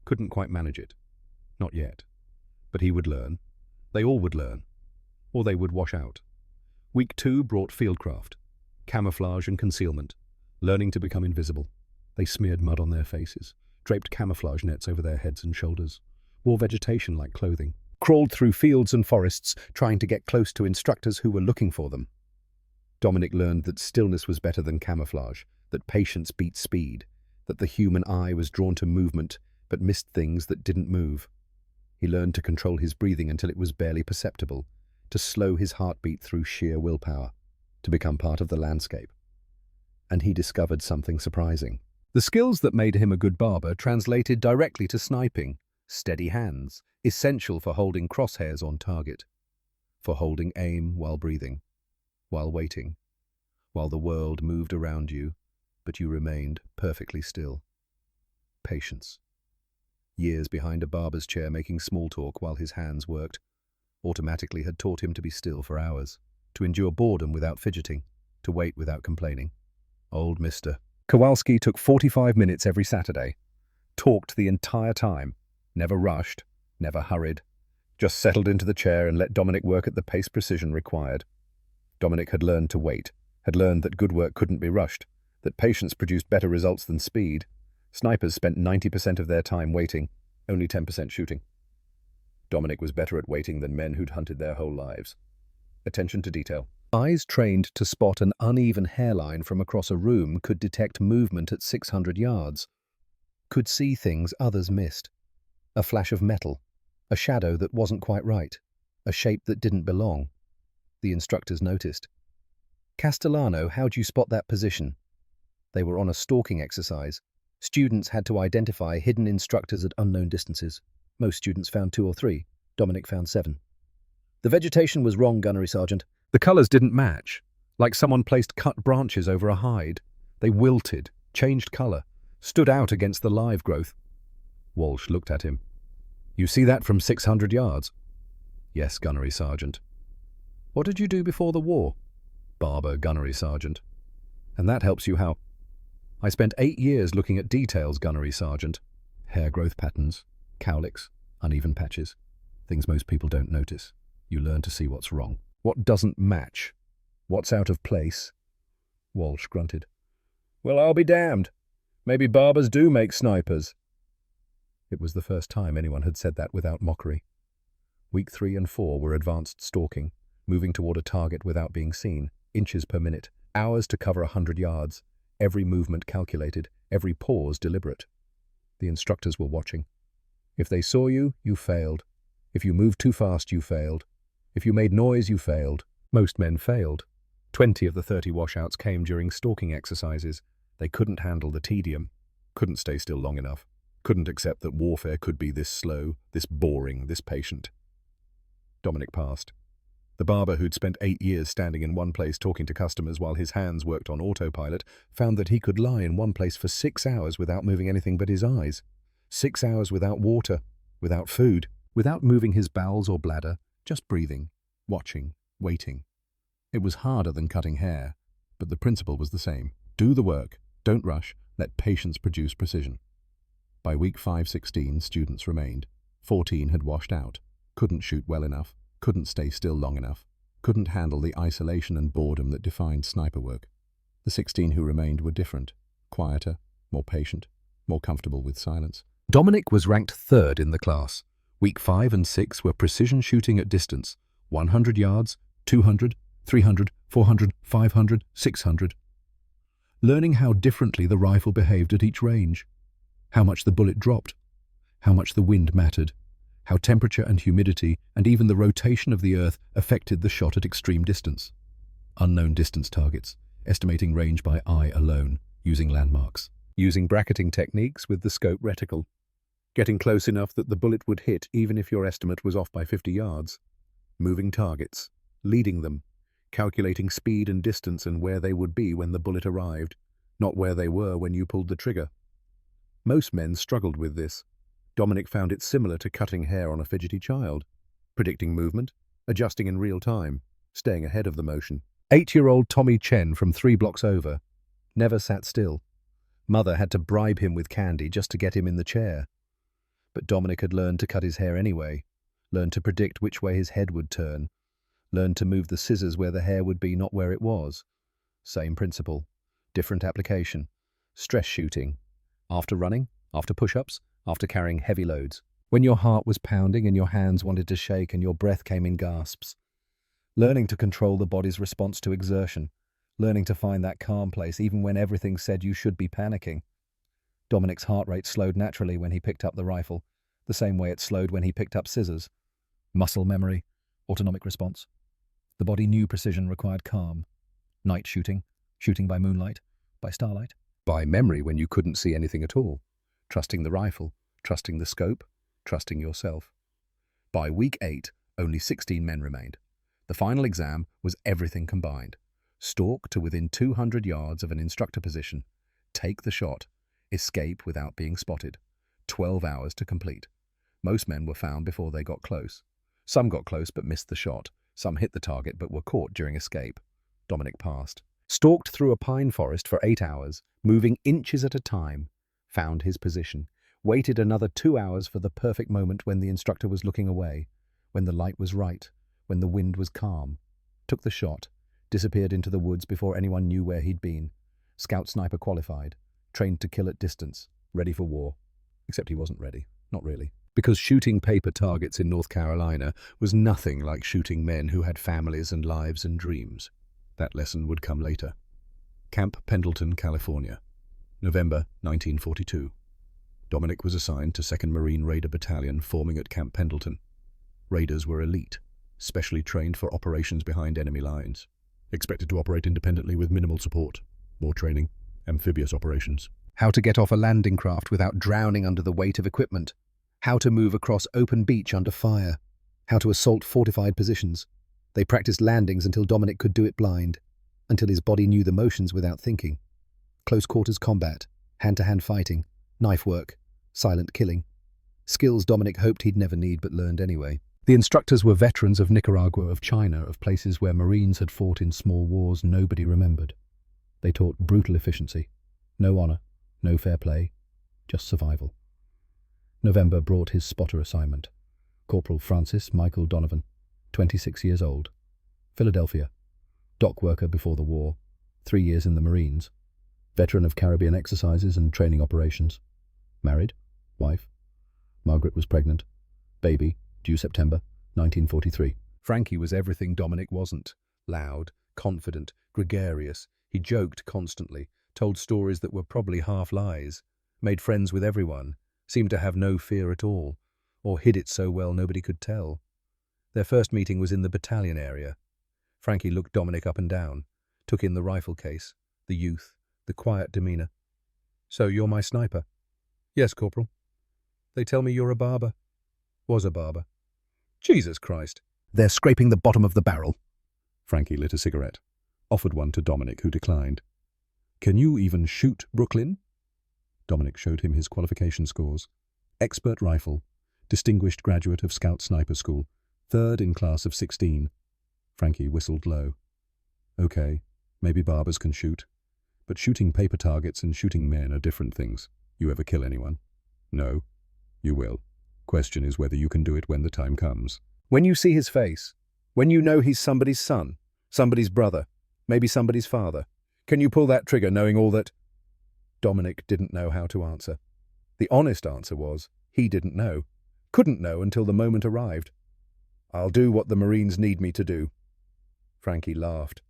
Couldn't quite manage it. Not yet. But he would learn. They all would learn. Or they would wash out. Week 2 brought fieldcraft, camouflage and concealment, learning to become invisible. They smeared mud on their faces, draped camouflage nets over their heads and shoulders, wore vegetation like clothing, crawled through fields and forests trying to get close to instructors who were looking for them. Dominic learned that stillness was better than camouflage, that patience beat speed, that the human eye was drawn to movement but missed things that didn't move. He learned to control his breathing until it was barely perceptible, to slow his heartbeat through sheer willpower, to become part of the landscape. And he discovered something surprising. The skills that made him a good barber translated directly to sniping. Steady hands, essential for holding crosshairs on target, for holding aim while breathing, while waiting, while the world moved around you, but you remained perfectly still. Patience. Years behind a barber's chair making small talk while his hands worked, automatically had taught him to be still for hours, to endure boredom without fidgeting, to wait without complaining. Old Mr. Kowalski took 45 minutes every Saturday, talked the entire time, never rushed, never hurried, just settled into the chair and let Dominic work at the pace precision required. Dominic had learned to wait, had learned that good work couldn't be rushed, that patience produced better results than speed, Snipers spent 90% of their time waiting, only 10% shooting. Dominic was better at waiting than men who'd hunted their whole lives. Attention to detail. Eyes trained to spot an uneven hairline from across a room could detect movement at 600 yards, could see things others missed. A flash of metal, a shadow that wasn't quite right, a shape that didn't belong. The instructors noticed. Castellano, how'd you spot that position? They were on a stalking exercise. Students had to identify hidden instructors at unknown distances. Most students found 2 or 3. Dominic found 7. The vegetation was wrong, Gunnery Sergeant. The colours didn't match, like someone placed cut branches over a hide. They wilted, changed colour, stood out against the live growth. Walsh looked at him. You see that from 600 yards? Yes, Gunnery Sergeant. What did you do before the war? Barber, Gunnery Sergeant. And that helps you how? I spent 8 years looking at details, Gunnery Sergeant. Hair growth patterns, cowlicks, uneven patches. Things most people don't notice. You learn to see what's wrong. What doesn't match? What's out of place? Walsh grunted. Well, I'll be damned. Maybe barbers do make snipers. It was the first time anyone had said that without mockery. Week 3 and 4 were advanced stalking, moving toward a target without being seen, inches per minute, hours to cover 100 yards, every movement calculated, every pause deliberate. The instructors were watching. If they saw you, you failed. If you moved too fast, you failed. If you made noise, you failed. Most men failed. 20 of the 30 washouts came during stalking exercises. They couldn't handle the tedium, couldn't stay still long enough, couldn't accept that warfare could be this slow, this boring, this patient. Dominic passed. The barber, who'd spent 8 years standing in one place talking to customers while his hands worked on autopilot, found that he could lie in one place for 6 hours without moving anything but his eyes. 6 hours without water, without food, without moving his bowels or bladder, just breathing, watching, waiting. It was harder than cutting hair, but the principle was the same. Do the work, don't rush, let patience produce precision. By week 5-16, students remained. 14 had washed out, couldn't shoot well enough, couldn't stay still long enough, couldn't handle the isolation and boredom that defined sniper work. The 16 who remained were different, quieter, more patient, more comfortable with silence. Dominic was ranked 3rd in the class. Week 5 and 6 were precision shooting at distance, 100 yards, 200, 300, 400, 500, 600. Learning how differently the rifle behaved at each range, how much the bullet dropped, how much the wind mattered, how temperature and humidity and even the rotation of the earth affected the shot at extreme distance. Unknown distance targets, estimating range by eye alone, using landmarks. Using bracketing techniques with the scope reticle. Getting close enough that the bullet would hit even if your estimate was off by 50 yards. Moving targets, leading them, calculating speed and distance and where they would be when the bullet arrived, not where they were when you pulled the trigger. Most men struggled with this. Dominic found it similar to cutting hair on a fidgety child, predicting movement, adjusting in real time, staying ahead of the motion. 8-year-old Tommy Chen from 3 blocks over never sat still. Mother had to bribe him with candy just to get him in the chair. But Dominic had learned to cut his hair anyway, learned to predict which way his head would turn, learned to move the scissors where the hair would be, not where it was. Same principle, different application. Stress shooting. After running, after push-ups, after carrying heavy loads. When your heart was pounding and your hands wanted to shake and your breath came in gasps. Learning to control the body's response to exertion. Learning to find that calm place even when everything said you should be panicking. Dominic's heart rate slowed naturally when he picked up the rifle, the same way it slowed when he picked up scissors. Muscle memory, autonomic response. The body knew precision required calm. Night shooting, shooting by moonlight, by starlight. By memory when you couldn't see anything at all. Trusting the rifle, trusting the scope, trusting yourself. By week 8, only 16 men remained. The final exam was everything combined. Stalk to within 200 yards of an instructor position. Take the shot. Escape without being spotted. 12 hours to complete. Most men were found before they got close. Some got close but missed the shot. Some hit the target but were caught during escape. Dominic passed. Stalked through a pine forest for 8 hours, moving inches at a time. Found his position. Waited another 2 hours for the perfect moment when the instructor was looking away, when the light was right, when the wind was calm. Took the shot. Disappeared into the woods before anyone knew where he'd been. Scout sniper qualified. Trained to kill at distance. ready for war. Except he wasn't ready. Not really. Because shooting paper targets in North Carolina was nothing like shooting men who had families and lives and dreams. That lesson would come later. Camp Pendleton, California. November 1942. Dominic was assigned to 2nd Marine Raider Battalion forming at Camp Pendleton. Raiders were elite, specially trained for operations behind enemy lines. Expected to operate independently with minimal support. More training. Amphibious operations. How to get off a landing craft without drowning under the weight of equipment. How to move across open beach under fire. How to assault fortified positions. They practiced landings until Dominic could do it blind, until his body knew the motions without thinking. Close quarters combat, hand-to-hand fighting, knife work, silent killing. Skills Dominic hoped he'd never need but learned anyway. The instructors were veterans of Nicaragua, of China, of places where Marines had fought in small wars nobody remembered. They taught brutal efficiency. No honor, no fair play, just survival. November brought his spotter assignment. Corporal Francis Michael Donovan, 26 years old. Philadelphia. Dock worker before the war. 3 years in the Marines. Veteran of Caribbean exercises and training operations. Married. Wife. Margaret was pregnant. Baby, due September 1943. Frankie was everything Dominic wasn't. Loud, confident, gregarious. He joked constantly, told stories that were probably half lies, made friends with everyone, seemed to have no fear at all, or hid it so well nobody could tell. Their first meeting was in the battalion area. Frankie looked Dominic up and down, took in the rifle case, the youth, the quiet demeanor. "So you're my sniper?" "Yes, Corporal." "They tell me you're a barber." "Was a barber." "Jesus Christ." "They're scraping the bottom of the barrel." Frankie lit a cigarette, offered one to Dominic, who declined. "Can you even shoot, Brooklyn?" Dominic showed him his qualification scores. Expert rifle, distinguished graduate of Scout Sniper School, 3rd in class of 16. Frankie whistled low. "Okay, maybe barbers can shoot. But shooting paper targets and shooting men are different things. You ever kill anyone?" "No." "You will. Question is whether you can do it when the time comes." "When you see his face, when you know he's somebody's son, somebody's brother, maybe somebody's father, can you pull that trigger knowing all that?" Dominic didn't know how to answer. The honest answer was, he didn't know. Couldn't know until the moment arrived. "I'll do what the Marines need me to do." Frankie laughed.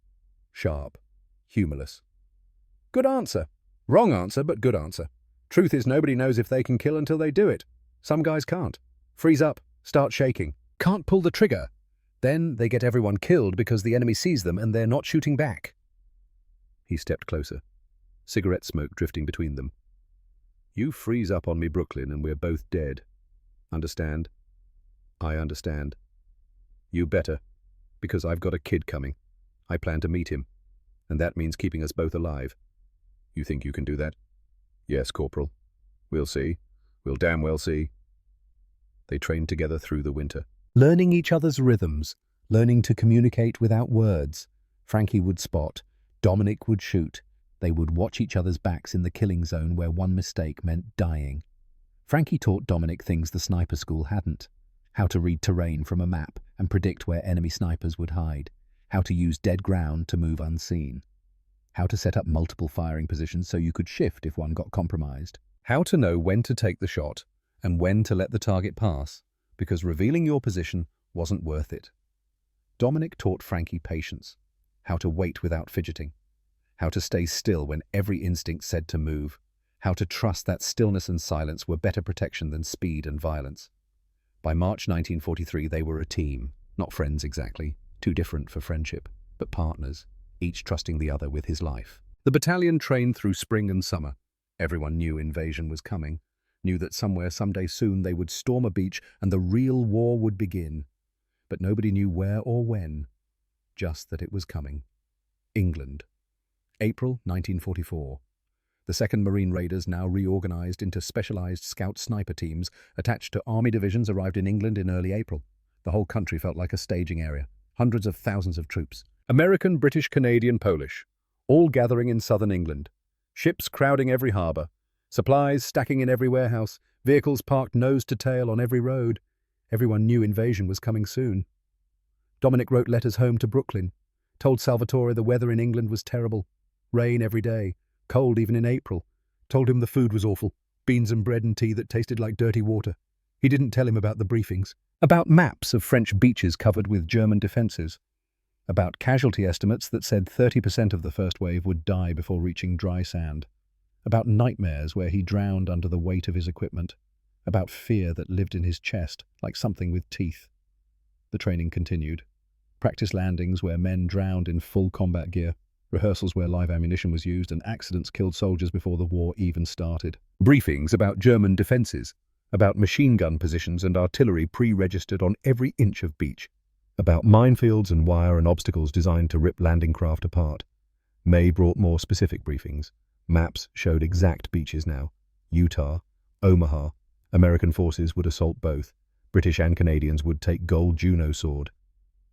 Sharp. Humorless. "Good answer. Wrong answer, but good answer. Truth is nobody knows if they can kill until they do it. Some guys can't. Freeze up, start shaking. Can't pull the trigger. Then they get everyone killed because the enemy sees them and they're not shooting back." He stepped closer, cigarette smoke drifting between them. "You freeze up on me, Brooklyn, and we're both dead. Understand?" "I understand." "You better, because I've got a kid coming. I plan to meet him, and that means keeping us both alive." "You think you can do that?" "Yes, Corporal. We'll see. We'll damn well see." They trained together through the winter, learning each other's rhythms, learning to communicate without words. Frankie would spot, Dominic would shoot. They would watch each other's backs in the killing zone where one mistake meant dying. Frankie taught Dominic things the sniper school hadn't. How to read terrain from a map and predict where enemy snipers would hide. How to use dead ground to move unseen. How to set up multiple firing positions so you could shift if one got compromised. How to know when to take the shot and when to let the target pass, because revealing your position wasn't worth it. Dominic taught Frankie patience. How to wait without fidgeting. How to stay still when every instinct said to move. How to trust that stillness and silence were better protection than speed and violence. By March 1943, they were a team. Not friends exactly, too different for friendship, but partners, each trusting the other with his life. The battalion trained through spring and summer. Everyone knew invasion was coming, knew that somewhere, someday soon, they would storm a beach and the real war would begin. But nobody knew where or when, just that it was coming. England. April 1944. The 2nd Marine Raiders, now reorganized into specialized scout sniper teams attached to army divisions, arrived in England in early April. The whole country felt like a staging area. Hundreds of thousands of troops. American, British, Canadian, Polish. All gathering in southern England. Ships crowding every harbour. Supplies stacking in every warehouse. Vehicles parked nose to tail on every road. Everyone knew invasion was coming soon. Dominic wrote letters home to Brooklyn. Told Salvatore the weather in England was terrible. Rain every day. Cold even in April. Told him the food was awful. beans and bread and tea that tasted like dirty water. He didn't tell him about the briefings, about maps of French beaches covered with German defences, about casualty estimates that said 30% of the first wave would die before reaching dry sand, about nightmares where he drowned under the weight of his equipment, about fear that lived in his chest like something with teeth. The training continued. Practice landings where men drowned in full combat gear, rehearsals where live ammunition was used, and accidents killed soldiers before the war even started. Briefings about German defences, about machine gun positions and artillery pre-registered on every inch of beach, about minefields and wire and obstacles designed to rip landing craft apart. May brought more specific briefings. Maps showed exact beaches now. Utah, Omaha. American forces would assault both. British and Canadians would take Gold Juno sword.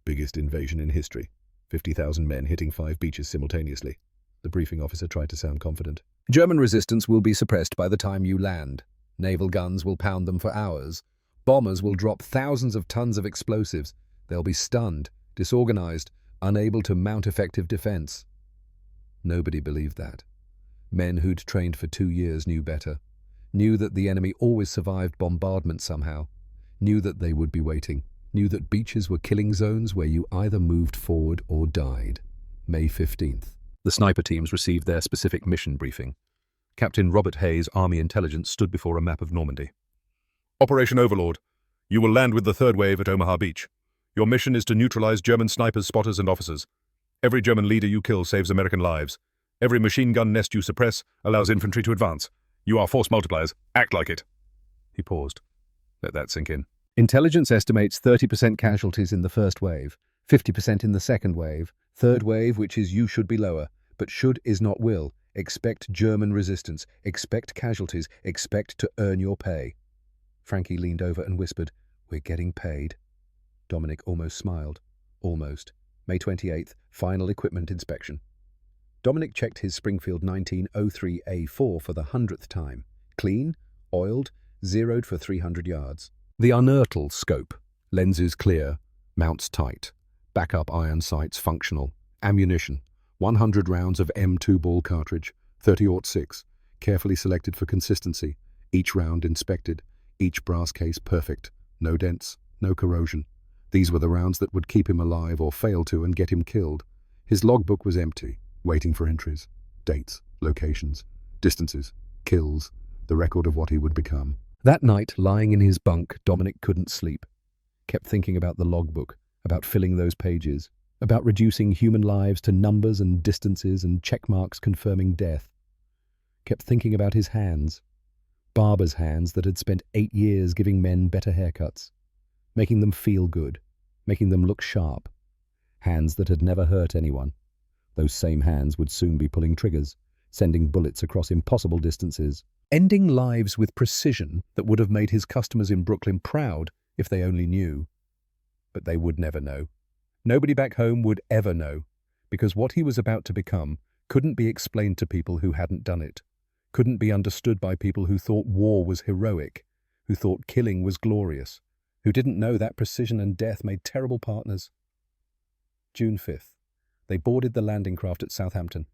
Biggest invasion in history. 50,000 men hitting 5 beaches simultaneously. The briefing officer tried to sound confident. German resistance will be suppressed by the time you land. Naval guns will pound them for hours. Bombers will drop thousands of tons of explosives. They'll be stunned, disorganized, unable to mount effective defense. Nobody believed that. Men who'd trained for 2 years knew better, knew that the enemy always survived bombardment somehow, knew that they would be waiting, knew that beaches were killing zones where you either moved forward or died. May 15th. The sniper teams received their specific mission briefing. Captain Robert Hayes, Army Intelligence, stood before a map of Normandy. Operation Overlord. You will land with the third wave at Omaha Beach. Your mission is to neutralize German snipers, spotters, and officers. Every German leader you kill saves American lives. Every machine gun nest you suppress allows infantry to advance. You are force multipliers. Act like it. He paused. Let that sink in. Intelligence estimates 30% casualties in the first wave, 50% in the second wave, third wave, which is you should be lower, but should is not will. Expect German resistance, expect casualties, expect to earn your pay. Frankie leaned over and whispered, "We're getting paid." Dominic almost smiled. Almost. May 28th, final equipment inspection. Dominic checked his Springfield 1903A4 for the 100th time. Clean, oiled, zeroed for 300 yards. The unearthed scope. Lenses clear, mounts tight. Backup iron sights functional. Ammunition. 100 rounds of M2 ball cartridge, 30-06, carefully selected for consistency. Each round inspected. Each brass case perfect. No dents, no corrosion. These were the rounds that would keep him alive or fail to and get him killed. His logbook was empty, waiting for entries. Dates, locations, distances, kills, the record of what he would become. That night, lying in his bunk, Dominic couldn't sleep. Kept thinking about the logbook, about filling those pages, about reducing human lives to numbers and distances and check marks confirming death. Kept thinking about his hands. Barber's hands that had spent 8 years giving men better haircuts, making them feel good, making them look sharp. Hands that had never hurt anyone. Those same hands would soon be pulling triggers, sending bullets across impossible distances, ending lives with precision that would have made his customers in Brooklyn proud if they only knew. But they would never know. Nobody back home would ever know, because what he was about to become couldn't be explained to people who hadn't done it, couldn't be understood by people who thought war was heroic, who thought killing was glorious, who didn't know that precision and death made terrible partners. June 5th. They boarded the landing craft at Southampton.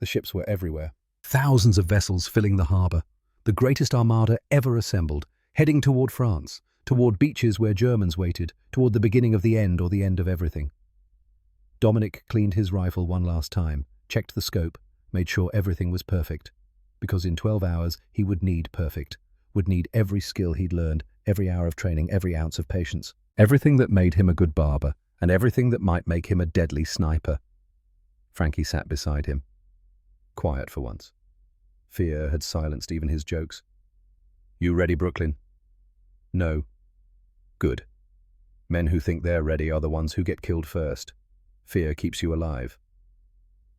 The ships were everywhere. Thousands of vessels filling the harbour. The greatest armada ever assembled, heading toward France, toward beaches where Germans waited, toward the beginning of the end or the end of everything. Dominic cleaned his rifle one last time, checked the scope, made sure everything was perfect. Because in 12 hours he would need perfect, would need every skill he'd learned, every hour of training, every ounce of patience. Everything that made him a good barber, and everything that might make him a deadly sniper. Frankie sat beside him. Quiet for once. Fear had silenced even his jokes. "You ready, Brooklyn?" "No." "Good. Men who think they're ready are the ones who get killed first. Fear keeps you alive."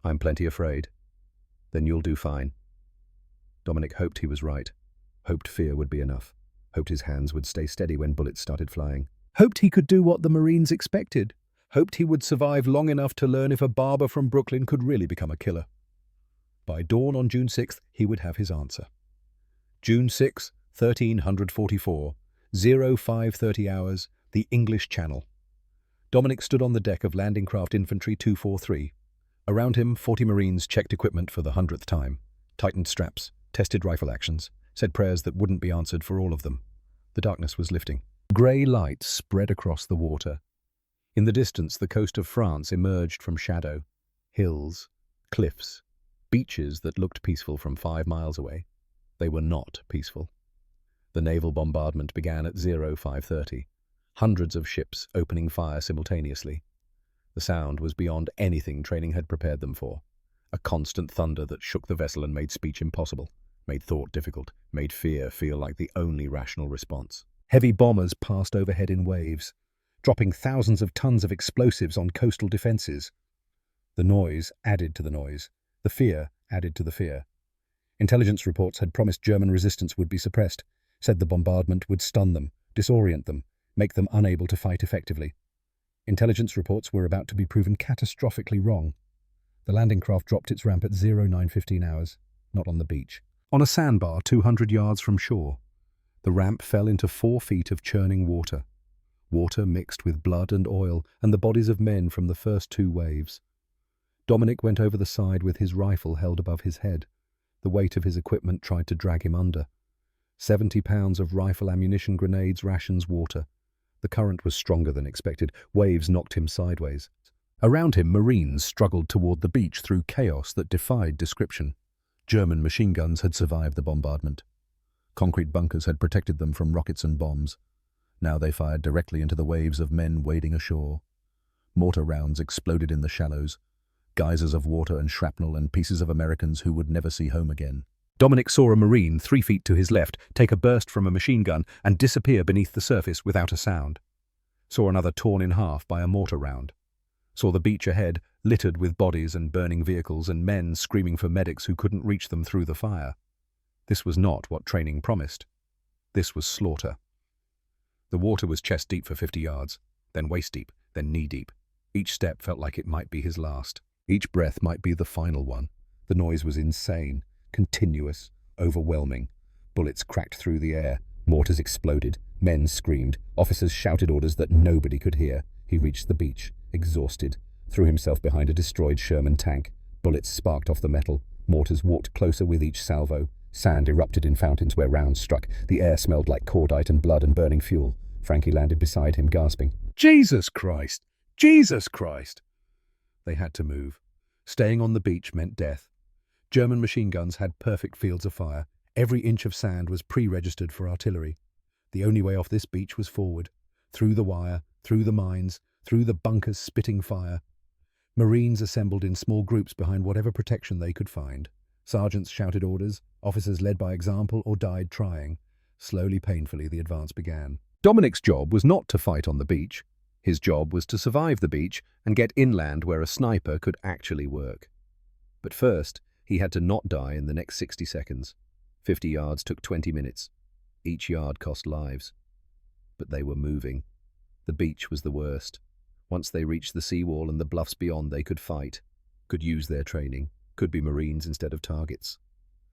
"I'm plenty afraid." "Then you'll do fine." Dominic hoped he was right. Hoped fear would be enough. Hoped his hands would stay steady when bullets started flying. Hoped he could do what the Marines expected. Hoped he would survive long enough to learn if a barber from Brooklyn could really become a killer. By dawn on June 6th, he would have his answer. June 6, 1344, 0530 hours, the English Channel. Dominic stood on the deck of Landing Craft Infantry 243. Around him, 40 Marines checked equipment for the 100th time. Tightened straps, tested rifle actions, said prayers that wouldn't be answered for all of them. The darkness was lifting. Grey light spread across the water. In the distance, the coast of France emerged from shadow. Hills, cliffs, beaches that looked peaceful from 5 miles away. They were not peaceful. The naval bombardment began at 05:30. Hundreds of ships opening fire simultaneously. The sound was beyond anything training had prepared them for. A constant thunder that shook the vessel and made speech impossible, made thought difficult, made fear feel like the only rational response. Heavy bombers passed overhead in waves, dropping thousands of tons of explosives on coastal defenses. The noise added to the noise. The fear added to the fear. Intelligence reports had promised German resistance would be suppressed, said the bombardment would stun them, disorient them, make them unable to fight effectively. Intelligence reports were about to be proven catastrophically wrong. The landing craft dropped its ramp at 09:15 hours, not on the beach. On a sandbar 200 yards from shore, the ramp fell into 4 feet of churning water. Water mixed with blood and oil and the bodies of men from the first 2 waves. Dominic went over the side with his rifle held above his head. The weight of his equipment tried to drag him under. 70 pounds of rifle ammunition, grenades, rations, water. The current was stronger than expected. Waves knocked him sideways. Around him, Marines struggled toward the beach through chaos that defied description. German machine guns had survived the bombardment. Concrete bunkers had protected them from rockets and bombs. Now they fired directly into the waves of men wading ashore. Mortar rounds exploded in the shallows, geysers of water and shrapnel and pieces of Americans who would never see home again. Dominic saw a Marine 3 feet to his left take a burst from a machine gun and disappear beneath the surface without a sound. Saw another torn in half by a mortar round. Saw the beach ahead littered with bodies and burning vehicles and men screaming for medics who couldn't reach them through the fire. This was not what training promised. This was slaughter. The water was chest deep for 50 yards, then waist deep, then knee deep. Each step felt like it might be his last. Each breath might be the final one. The noise was insane, continuous, overwhelming. Bullets cracked through the air. Mortars exploded. Men screamed. Officers shouted orders that nobody could hear. He reached the beach, exhausted, threw himself behind a destroyed Sherman tank. Bullets sparked off the metal. Mortars walked closer with each salvo. Sand erupted in fountains where rounds struck. The air smelled like cordite and blood and burning fuel. Frankie landed beside him, gasping, "Jesus Christ! Jesus Christ!" They had to move. Staying on the beach meant death. German machine guns had perfect fields of fire. Every inch of sand was pre-registered for artillery. The only way off this beach was forward, through the wire, through the mines, through the bunkers spitting fire. Marines assembled in small groups behind whatever protection they could find. Sergeants shouted orders, officers led by example or died trying. Slowly, painfully, the advance began. Dominic's job was not to fight on the beach. His job was to survive the beach and get inland where a sniper could actually work. But first, he had to not die in the next 60 seconds. 50 yards took 20 minutes. Each yard cost lives. But they were moving. The beach was the worst. Once they reached the seawall and the bluffs beyond, they could fight, could use their training, could be Marines instead of targets.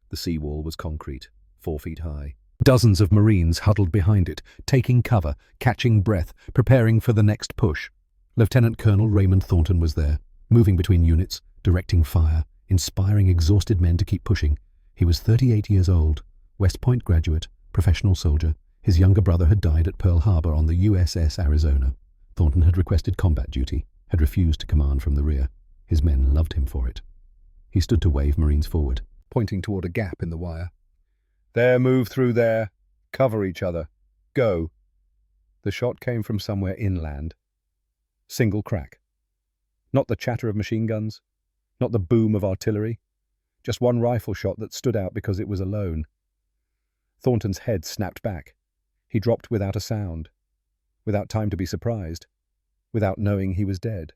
The seawall was concrete, 4 feet high. Dozens of Marines huddled behind it, taking cover, catching breath, preparing for the next push. Lieutenant Colonel Raymond Thornton was there, moving between units, directing fire, inspiring exhausted men to keep pushing. He was 38 years old, West Point graduate, professional soldier. His younger brother had died at Pearl Harbor on the USS Arizona. Thornton had requested combat duty, had refused to command from the rear. His men loved him for it. He stood to wave Marines forward, pointing toward a gap in the wire. "There, move through there. Cover each other. Go." The shot came from somewhere inland. Single crack. Not the chatter of machine guns, not the boom of artillery, just one rifle shot that stood out because it was alone. Thornton's head snapped back. He dropped without a sound, without time to be surprised, without knowing he was dead.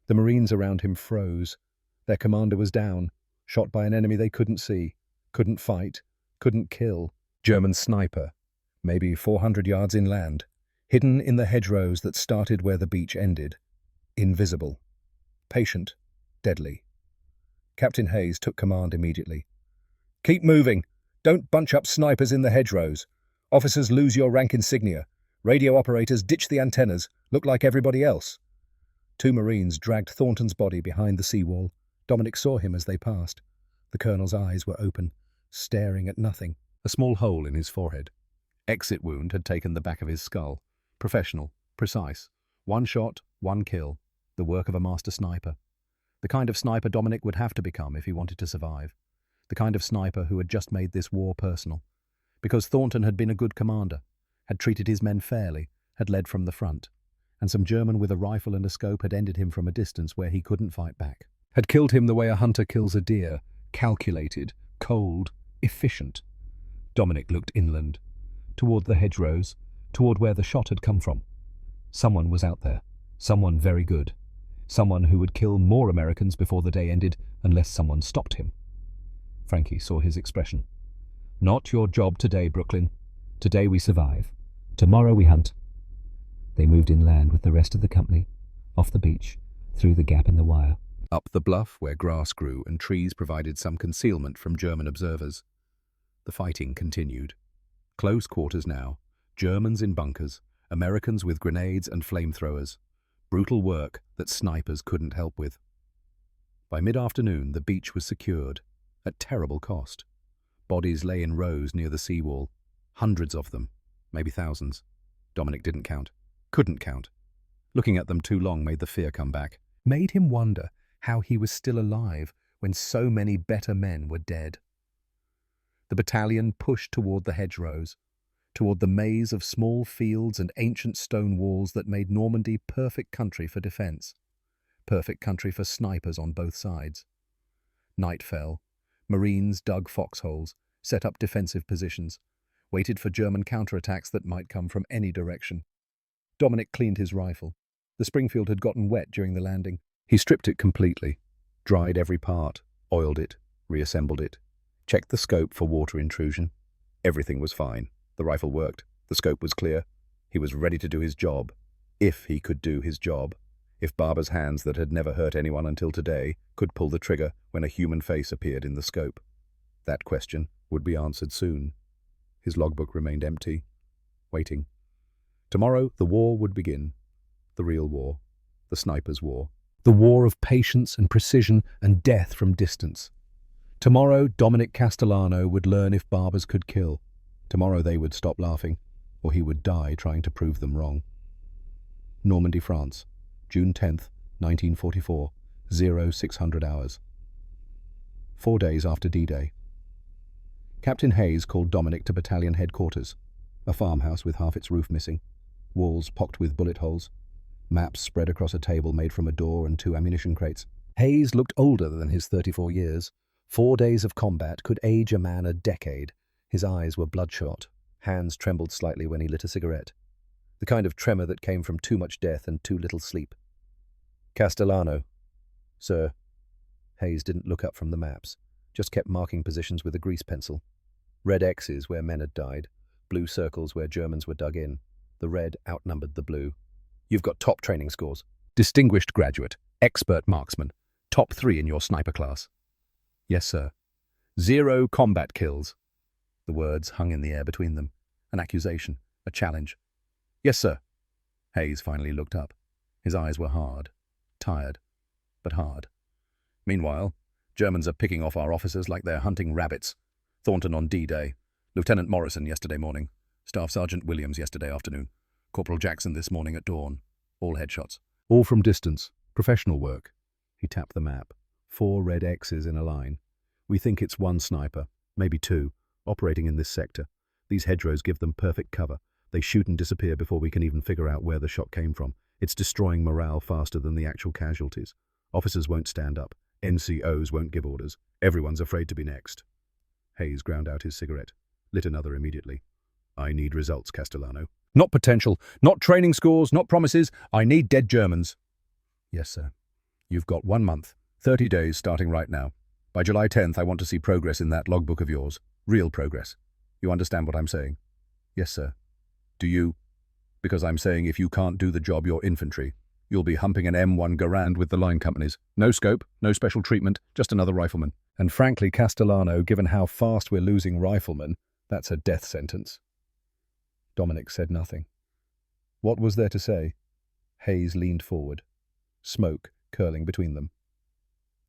The Marines around him froze. Their commander was down, shot by an enemy they couldn't see, couldn't fight, couldn't kill. German sniper, maybe 400 yards inland, hidden in the hedgerows that started where the beach ended. Invisible. Patient. Deadly. Captain Hayes took command immediately. "Keep moving. Don't bunch up snipers in the hedgerows. Officers, lose your rank insignia. Radio operators, ditch the antennas. Look like everybody else." 2 Marines dragged Thornton's body behind the seawall. Dominic saw him as they passed. The colonel's eyes were open, staring at nothing. a small hole in his forehead. Exit wound had taken the back of his skull. Professional, precise. One shot, one kill. The work of a master sniper. The kind of sniper Dominic would have to become if he wanted to survive. The kind of sniper who had just made this war personal. Because Thornton had been a good commander, had treated his men fairly, had led from the front, and some German with a rifle and a scope had ended him from a distance where he couldn't fight back. Had killed him the way a hunter kills a deer, calculated, cold, efficient. Dominic looked inland, toward the hedgerows, toward where the shot had come from. Someone was out there, someone very good, someone who would kill more Americans before the day ended unless someone stopped him. Frankie saw his expression. Not your job today, Brooklyn. Today we survive. Tomorrow we hunt. They moved inland with the rest of the company, off the beach, through the gap in the wire. Up the bluff where grass grew and trees provided some concealment from German observers. The fighting continued. Close quarters now, Germans in bunkers, Americans with grenades and flamethrowers. Brutal work that snipers couldn't help with. By mid-afternoon, the beach was secured, at terrible cost. Bodies lay in rows near the seawall, hundreds of them, maybe thousands. Dominic didn't count, couldn't count. Looking at them too long made the fear come back, made him wonder how he was still alive when so many better men were dead. The battalion pushed toward the hedgerows, toward the maze of small fields and ancient stone walls that made Normandy perfect country for defense, perfect country for snipers on both sides. Night fell. Marines dug foxholes, set up defensive positions, waited for German counterattacks that might come from any direction. Dominic cleaned his rifle. The Springfield had gotten wet during the landing. He stripped it completely, dried every part, oiled it, reassembled it, checked the scope for water intrusion. Everything was fine. The rifle worked. The scope was clear. He was ready to do his job. If he could do his job. If Barber's hands that had never hurt anyone until today could pull the trigger when a human face appeared in the scope. That question would be answered soon. His logbook remained empty, waiting. Tomorrow the war would begin. The real war. The sniper's war. The war of patience and precision and death from distance. Tomorrow Dominic Castellano would learn if Barbers could kill. Tomorrow they would stop laughing, or he would die trying to prove them wrong. Normandy, France. June 10th, 1944, 0600 hours. 4 days after D-Day. Captain Hayes called Dominic to battalion headquarters, a farmhouse with half its roof missing, walls pocked with bullet holes, maps spread across a table made from a door and 2 ammunition crates. Hayes looked older than his 34 years. 4 days of combat could age a man a decade. His eyes were bloodshot. Hands trembled slightly when he lit a cigarette. The kind of tremor that came from too much death and too little sleep. Castellano. Sir. Hayes didn't look up from the maps, just kept marking positions with a grease pencil. Red X's where men had died, blue circles where Germans were dug in. The red outnumbered the blue. You've got top training scores. Distinguished graduate, expert marksman, top 3 in your sniper class. Yes, sir. 0 combat kills. The words hung in the air between them. An accusation, a challenge. Yes, sir. Hayes finally looked up. His eyes were hard. Tired, but hard. Meanwhile, Germans are picking off our officers like they're hunting rabbits. Thornton on D-Day. Lieutenant Morrison yesterday morning. Staff Sergeant Williams yesterday afternoon. Corporal Jackson this morning at dawn. All headshots. All from distance. Professional work. He tapped the map. 4 red X's in a line. We think it's 1 sniper, maybe 2, operating in this sector. These hedgerows give them perfect cover. They shoot and disappear before we can even figure out where the shot came from. It's destroying morale faster than the actual casualties. Officers won't stand up. NCOs won't give orders. Everyone's afraid to be next. Hayes ground out his cigarette, lit another immediately. I need results, Castellano. Not potential, not training scores, not promises. I need dead Germans. Yes, sir. You've got 1 month, 30 days starting right now. By July 10th, I want to see progress in that logbook of yours. Real progress. You understand what I'm saying? Yes, sir. Do you? Because I'm saying if you can't do the job, you're infantry. You'll be humping an M1 Garand with the line companies. No scope, no special treatment, just another rifleman. And frankly, Castellano, given how fast we're losing riflemen, that's a death sentence. Dominic said nothing. What was there to say? Hayes leaned forward, smoke curling between them.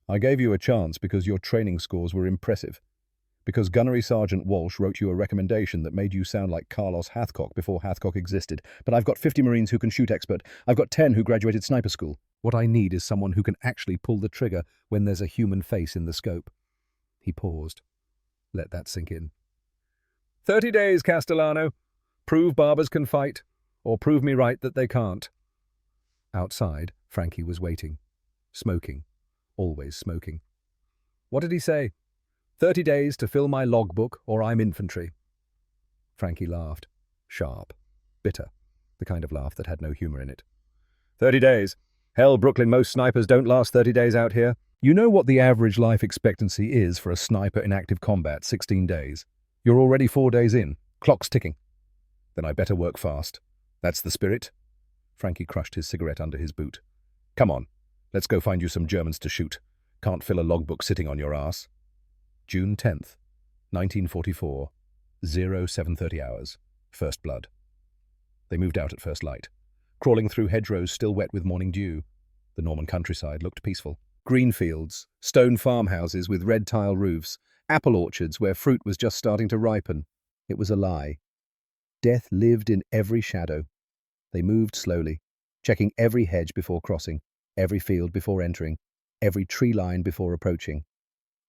I gave you a chance because your training scores were impressive. Because Gunnery Sergeant Walsh wrote you a recommendation that made you sound like Carlos Hathcock before Hathcock existed. But I've got 50 Marines who can shoot expert. I've got 10 who graduated sniper school. What I need is someone who can actually pull the trigger when there's a human face in the scope. He paused. Let that sink in. 30 days, Castellano. Prove Barbers can fight, or prove me right that they can't. Outside, Frankie was waiting. Smoking. Always smoking. What did he say? 30 days to fill my logbook, or I'm infantry. Frankie laughed. Sharp. Bitter. The kind of laugh that had no humour in it. 30 days. Hell, Brooklyn, most snipers don't last 30 days out here. You know what the average life expectancy is for a sniper in active combat, 16 days. You're already 4 days in. Clock's ticking. Then I better work fast. That's the spirit. Frankie crushed his cigarette under his boot. Come on, let's go find you some Germans to shoot. Can't fill a logbook sitting on your ass. June 10th, 1944, 0730 hours. First blood. They moved out at first light, crawling through hedgerows still wet with morning dew. The Norman countryside looked peaceful. Green fields, stone farmhouses with red tile roofs, apple orchards where fruit was just starting to ripen. It was a lie. Death lived in every shadow. They moved slowly, checking every hedge before crossing, every field before entering, every tree line before approaching.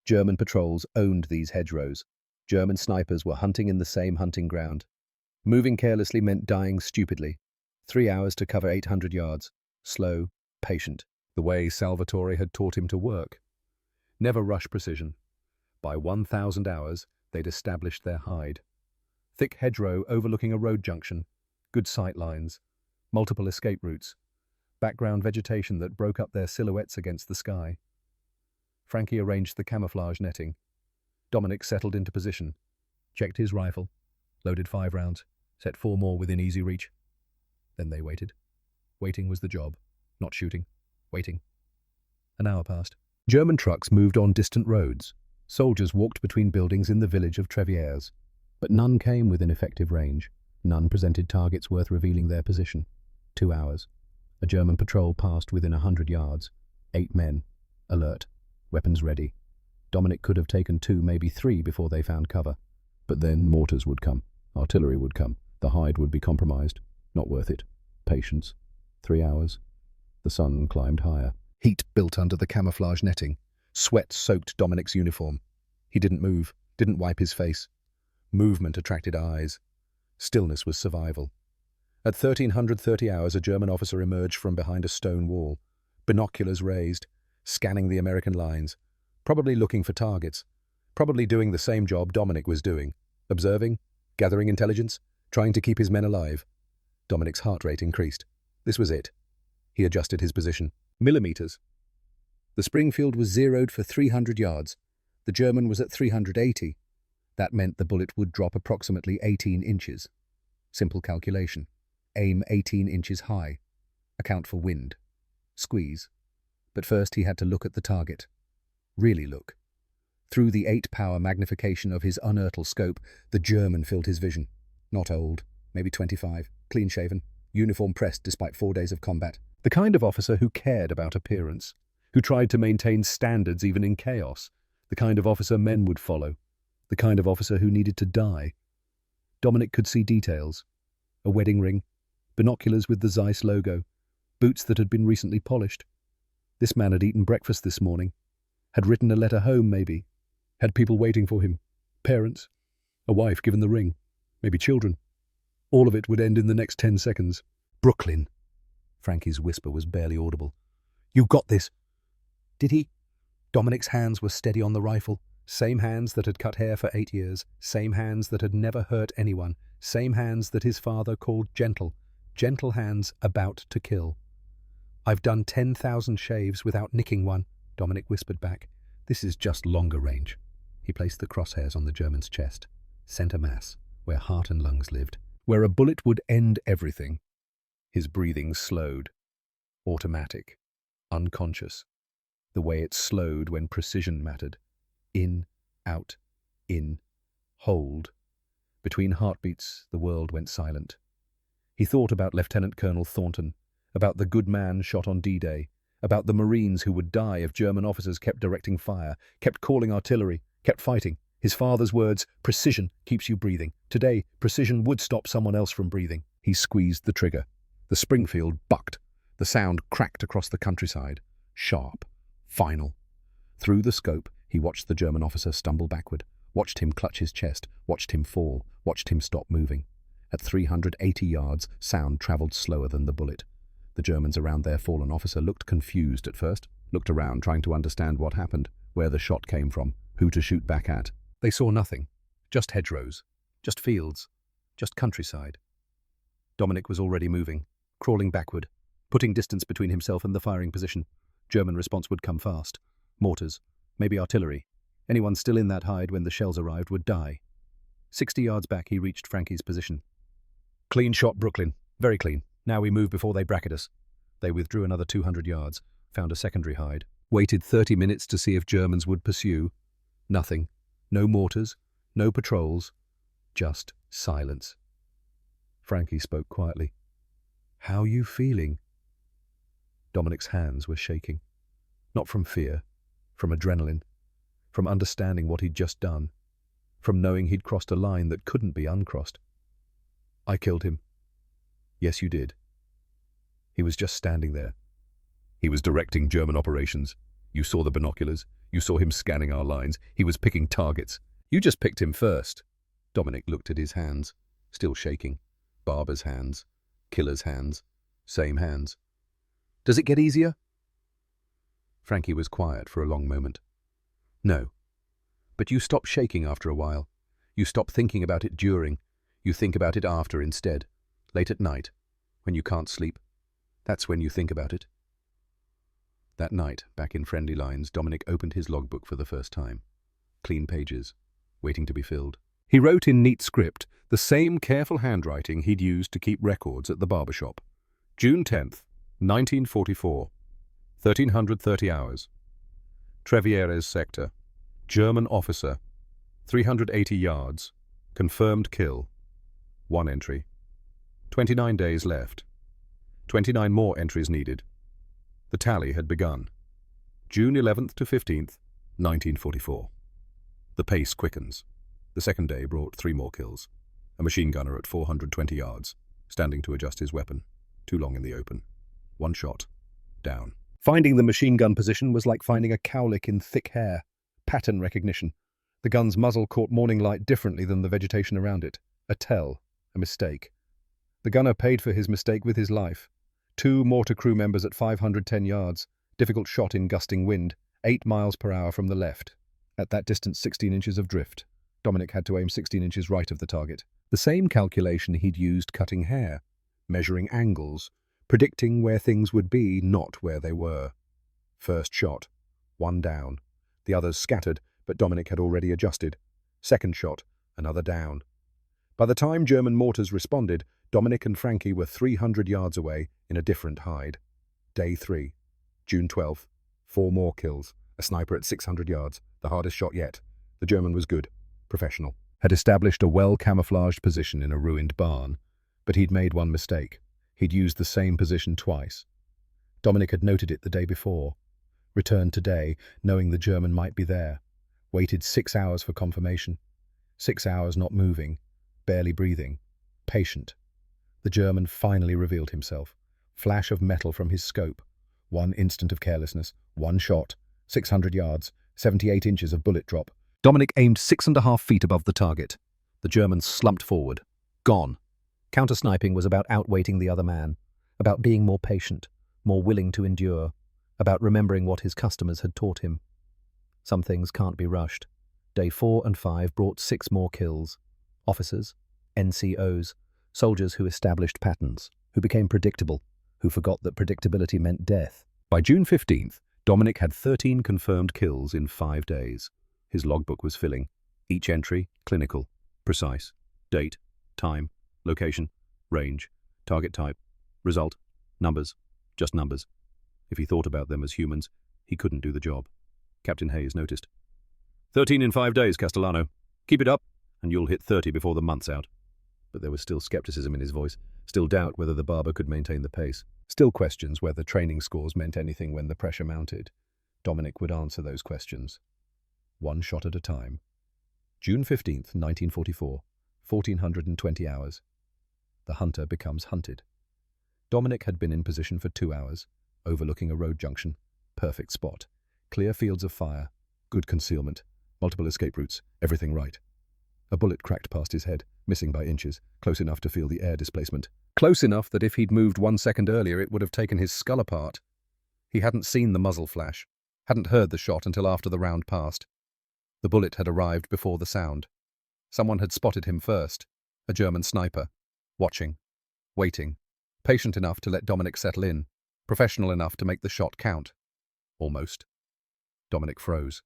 German patrols owned these hedgerows. German snipers were hunting in the same hunting ground. Moving carelessly meant dying stupidly. 3 hours to cover 800 yards. Slow, patient. The way Salvatore had taught him to work. Never rush precision. By 1,000 hours, they'd established their hide. Thick hedgerow overlooking a road junction. Good sight lines. Multiple escape routes. Background vegetation that broke up their silhouettes against the sky. Frankie arranged the camouflage netting. Dominic settled into position. Checked his rifle. Loaded 5 rounds. Set 4 more within easy reach. Then they waited. Waiting was the job. Not shooting. Waiting. An hour passed. German trucks moved on distant roads. Soldiers walked between buildings in the village of Treviers. But none came within effective range. None presented targets worth revealing their position. 2 hours. A German patrol passed within 100 yards. 8 men. Alert. Weapons ready. Dominic could have taken 2, maybe 3 before they found cover. But then mortars would come. Artillery would come. The hide would be compromised. Not worth it. Patience. 3 hours. The sun climbed higher. Heat built under the camouflage netting. Sweat soaked Dominic's uniform. He didn't move, didn't wipe his face. Movement attracted eyes. Stillness was survival. At 1330 hours, a German officer emerged from behind a stone wall, binoculars raised, scanning the American lines, probably looking for targets, probably doing the same job Dominic was doing, observing, gathering intelligence, trying to keep his men alive. Dominic's heart rate increased. This was it. He adjusted his position. Millimeters. The Springfield was zeroed for 300 yards. The German was at 380. That meant the bullet would drop approximately 18 inches. Simple calculation. Aim 18 inches high. Account for wind. Squeeze. But first he had to look at the target. Really look. Through the 8-power magnification of his unearthly scope, the German filled his vision. Not old, maybe 25, clean-shaven, uniform pressed despite 4 days of combat. The kind of officer who cared about appearance, who tried to maintain standards even in chaos. The kind of officer men would follow. The kind of officer who needed to die. Dominic could see details. A wedding ring, binoculars with the Zeiss logo, boots that had been recently polished. This man had eaten breakfast this morning, had written a letter home maybe, had people waiting for him, parents, a wife given the ring, maybe children. All of it would end in the next 10 seconds. Brooklyn. Frankie's whisper was barely audible. You got this. Did he? Dominic's hands were steady on the rifle. Same hands that had cut hair for 8 years. Same hands that had never hurt anyone. Same hands that his father called gentle. Gentle hands about to kill. I've done 10,000 shaves without nicking one, Dominic whispered back. This is just longer range. He placed the crosshairs on the German's chest. Center mass, where heart and lungs lived. Where a bullet would end everything. His breathing slowed. Automatic. Unconscious. The way it slowed when precision mattered. In, out, in, hold. Between heartbeats, the world went silent. He thought about Lieutenant Colonel Thornton, about the good man shot on D-Day, about the Marines who would die if German officers kept directing fire, kept calling artillery, kept fighting. His father's words, "Precision keeps you breathing. Today, precision would stop someone else from breathing." He squeezed the trigger. The Springfield bucked. The sound cracked across the countryside. Sharp. Final. Through the scope, he watched the German officer stumble backward, watched him clutch his chest, watched him fall, watched him stop moving. At 380 yards, sound travelled slower than the bullet. The Germans around their fallen officer looked confused at first, looked around trying to understand what happened, where the shot came from, who to shoot back at. They saw nothing. Just hedgerows. Just fields. Just countryside. Dominic was already moving, crawling backward, putting distance between himself and the firing position. German response would come fast. Mortars. Maybe artillery. Anyone still in that hide when the shells arrived would die. 60 yards back, he reached Frankie's position. "Clean shot, Brooklyn. Very clean. Now we move before they bracket us." They withdrew another 200 yards, found a secondary hide, waited 30 minutes to see if Germans would pursue. Nothing. No mortars, no patrols, just silence. Frankie spoke quietly. "How you feeling?" Dominic's hands were shaking. Not from fear, from adrenaline, from understanding what he'd just done, from knowing he'd crossed a line that couldn't be uncrossed. "I killed him." "Yes, you did." He was just standing there. He was directing German operations. You saw the binoculars. You saw him scanning our lines. He was picking targets. "You just picked him first." Dominic looked at his hands, still shaking. Barber's hands. Killer's hands. Same hands. "Does it get easier?" Frankie was quiet for a long moment. "No. But you stop shaking after a while. You stop thinking about it during. You think about it after instead. Late at night, when you can't sleep. That's when you think about it." That night, back in friendly lines, Dominic opened his logbook for the first time. Clean pages, waiting to be filled. He wrote in neat script, the same careful handwriting he'd used to keep records at the barber shop. June 10th, 1944. 1330 hours. Trevieres sector. German officer. 380 yards. Confirmed kill. 1 entry. 29 days left. 29 more entries needed. The tally had begun. June 11th to 15th, 1944. The pace quickens. The second day brought 3 more kills. A machine gunner at 420 yards, standing to adjust his weapon. Too long in the open. 1 shot. Down. Finding the machine gun position was like finding a cowlick in thick hair. Pattern recognition. The gun's muzzle caught morning light differently than the vegetation around it. A tell. A mistake. The gunner paid for his mistake with his life. 2 mortar crew members at 510 yards. Difficult shot in gusting wind. 8 miles per hour from the left. At that distance, 16 inches of drift. Dominic had to aim 16 inches right of the target. The same calculation he'd used cutting hair. Measuring angles. Predicting where things would be, not where they were. First shot. 1 down. The others scattered, but Dominic had already adjusted. Second shot. Another down. By the time German mortars responded, Dominic and Frankie were 300 yards away in a different hide. Day 3. June 12th. 4 more kills. A sniper at 600 yards. The hardest shot yet. The German was good. Professional. Had established a well-camouflaged position in a ruined barn. But he'd made one mistake. He'd used the same position twice. Dominic had noted it the day before. Returned today, knowing the German might be there. Waited 6 hours for confirmation. 6 hours not moving. Barely breathing. Patient. The German finally revealed himself. Flash of metal from his scope. 1 instant of carelessness. 1 shot. 600 yards. 78 inches of bullet drop. Dominic aimed 6.5 feet above the target. The German slumped forward. Gone. Counter-sniping was about outweighting the other man, about being more patient, more willing to endure, about remembering what his customers had taught him. Some things can't be rushed. Day 4 and 5 brought 6 more kills. Officers, NCOs, soldiers who established patterns, who became predictable, who forgot that predictability meant death. By June 15th, Dominic had 13 confirmed kills in 5 days. His logbook was filling. Each entry, clinical, precise. Date, time, location, range, target type, result, numbers, just numbers. If he thought about them as humans, he couldn't do the job. Captain Hayes noticed. 13 in 5 days, Castellano. Keep it up, and you'll hit 30 before the month's out. But there was still skepticism in his voice, still doubt whether the barber could maintain the pace, still questions whether training scores meant anything when the pressure mounted. Dominic would answer those questions. 1 shot at a time. June 15th, 1944, 1420 hours. The hunter becomes hunted. Dominic had been in position for 2 hours, overlooking a road junction. Perfect spot. Clear fields of fire. Good concealment. Multiple escape routes. Everything right. A bullet cracked past his head, missing by inches, close enough to feel the air displacement. Close enough that if he'd moved 1 second earlier, it would have taken his skull apart. He hadn't seen the muzzle flash, hadn't heard the shot until after the round passed. The bullet had arrived before the sound. Someone had spotted him first, a German sniper, watching, waiting, patient enough to let Dominic settle in, professional enough to make the shot count. Almost. Dominic froze.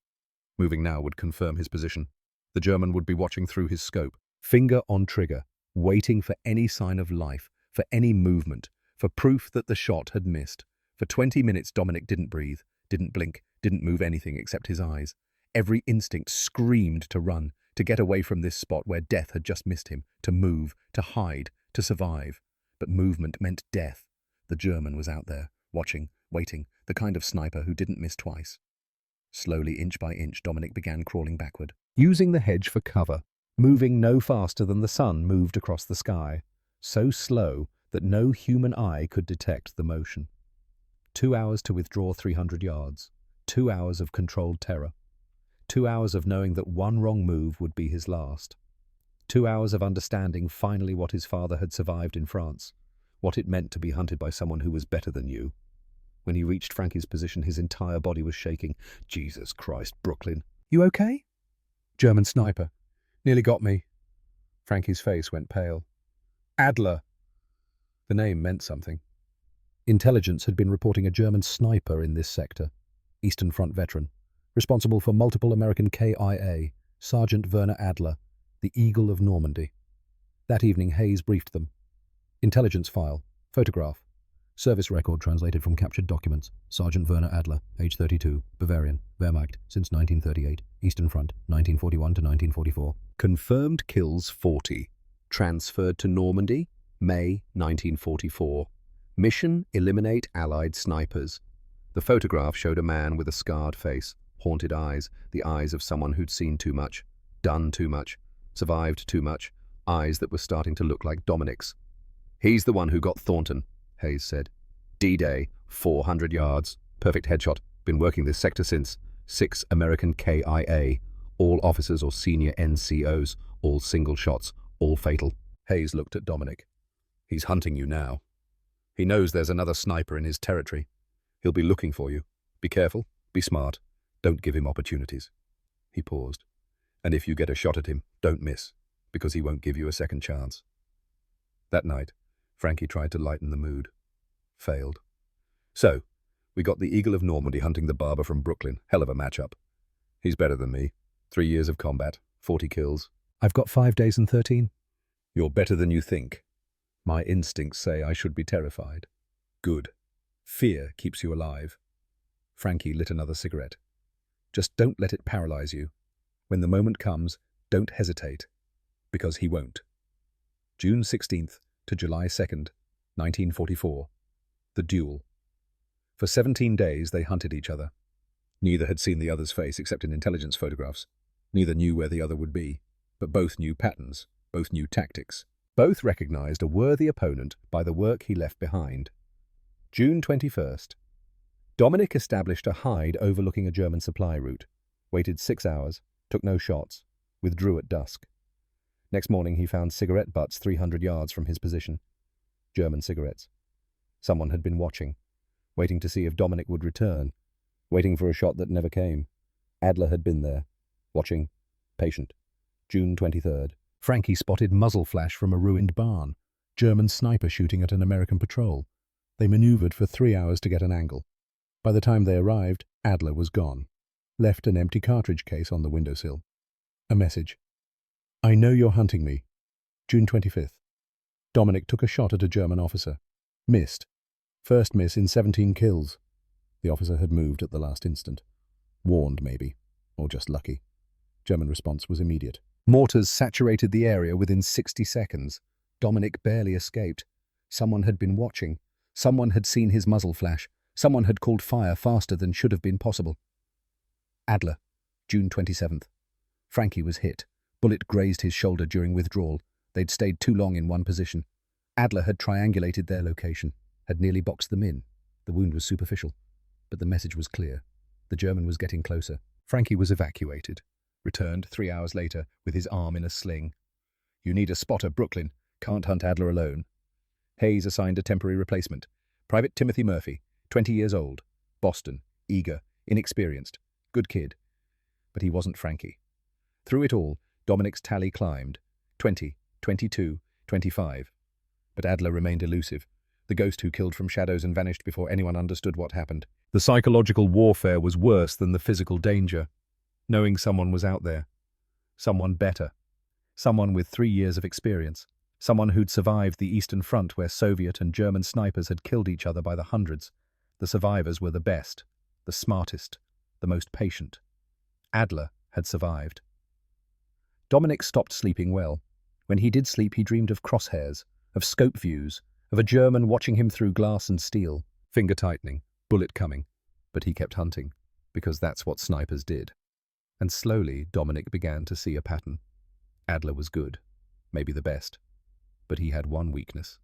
Moving now would confirm his position. The German would be watching through his scope, finger on trigger, waiting for any sign of life, for any movement, for proof that the shot had missed. For 20 minutes Dominic didn't breathe, didn't blink, didn't move anything except his eyes. Every instinct screamed to run, to get away from this spot where death had just missed him, to move, to hide, to survive. But movement meant death. The German was out there, watching, waiting, the kind of sniper who didn't miss twice. Slowly, inch by inch, Dominic began crawling backward, using the hedge for cover, moving no faster than the sun moved across the sky, so slow that no human eye could detect the motion. 2 hours to withdraw 300 yards, 2 hours of controlled terror, 2 hours of knowing that one wrong move would be his last, 2 hours of understanding finally what his father had survived in France, what it meant to be hunted by someone who was better than you. When he reached Frankie's position, his entire body was shaking. Jesus Christ, Brooklyn. You okay? German sniper. Nearly got me. Frankie's face went pale. Adler. The name meant something. Intelligence had been reporting a German sniper in this sector. Eastern Front veteran. Responsible for multiple American KIA. Sergeant Werner Adler. The Eagle of Normandy. That evening, Hayes briefed them. Intelligence file. Photograph. Service record translated from captured documents. Sergeant Werner Adler, age 32, Bavarian, Wehrmacht, since 1938, Eastern Front, 1941 to 1944. Confirmed kills 40. Transferred to Normandy, May 1944. Mission: eliminate Allied snipers. The photograph showed a man with a scarred face, haunted eyes, the eyes of someone who'd seen too much, done too much, survived too much, eyes that were starting to look like Dominic's. He's the one who got Thornton, Hayes said. D-Day, 400 yards. Perfect headshot. Been working this sector since. 6 American KIA. All officers or senior NCOs. All single shots. All fatal. Hayes looked at Dominic. He's hunting you now. He knows there's another sniper in his territory. He'll be looking for you. Be careful. Be smart. Don't give him opportunities. He paused. And if you get a shot at him, don't miss, because he won't give you a second chance. That night, Frankie tried to lighten the mood. Failed. So, we got the Eagle of Normandy hunting the Barber from Brooklyn. Hell of a matchup. He's better than me. 3 years of combat, 40 kills. I've got 5 days and 13. You're better than you think. My instincts say I should be terrified. Good. Fear keeps you alive. Frankie lit another cigarette. Just don't let it paralyze you. When the moment comes, don't hesitate. Because he won't. June 16th to July 2nd, 1944. The duel. For 17 days they hunted each other. Neither had seen the other's face except in intelligence photographs. Neither knew where the other would be. But both knew patterns, both knew tactics. Both recognized a worthy opponent by the work he left behind. June 21st. Dominic established a hide overlooking a German supply route. Waited 6 hours, took no shots, withdrew at dusk. Next morning he found cigarette butts 300 yards from his position. German cigarettes. Someone had been watching, waiting to see if Dominic would return, waiting for a shot that never came. Adler had been there, watching, patient. June 23rd. Frankie spotted muzzle flash from a ruined barn. German sniper shooting at an American patrol. They maneuvered for 3 hours to get an angle. By the time they arrived, Adler was gone. Left an empty cartridge case on the windowsill. A message. I know you're hunting me. June 25th. Dominic took a shot at a German officer. Missed. First miss in 17 kills. The officer had moved at the last instant. Warned, maybe. Or just lucky. German response was immediate. Mortars saturated the area within 60 seconds. Dominic barely escaped. Someone had been watching. Someone had seen his muzzle flash. Someone had called fire faster than should have been possible. Adler, June 27th. Frankie was hit. Bullet grazed his shoulder during withdrawal. They'd stayed too long in one position. Adler had triangulated their location, had nearly boxed them in. The wound was superficial, but the message was clear. The German was getting closer. Frankie was evacuated, returned 3 hours later with his arm in a sling. "You need a spotter, Brooklyn. Can't hunt Adler alone." Hayes assigned a temporary replacement. Private Timothy Murphy, 20 years old. Boston, eager, inexperienced, good kid. But he wasn't Frankie. Through it all, Dominic's tally climbed. 20, 22, 25. But Adler remained elusive, the ghost who killed from shadows and vanished before anyone understood what happened. The psychological warfare was worse than the physical danger. Knowing someone was out there. Someone better. Someone with 3 years of experience. Someone who'd survived the Eastern Front where Soviet and German snipers had killed each other by the hundreds. The survivors were the best, the smartest, the most patient. Adler had survived. Dominic stopped sleeping well. When he did sleep, he dreamed of crosshairs, of scope views, of a German watching him through glass and steel, finger tightening, bullet coming. But he kept hunting, because that's what snipers did. And slowly, Dominic began to see a pattern. Adler was good, maybe the best. But he had one weakness: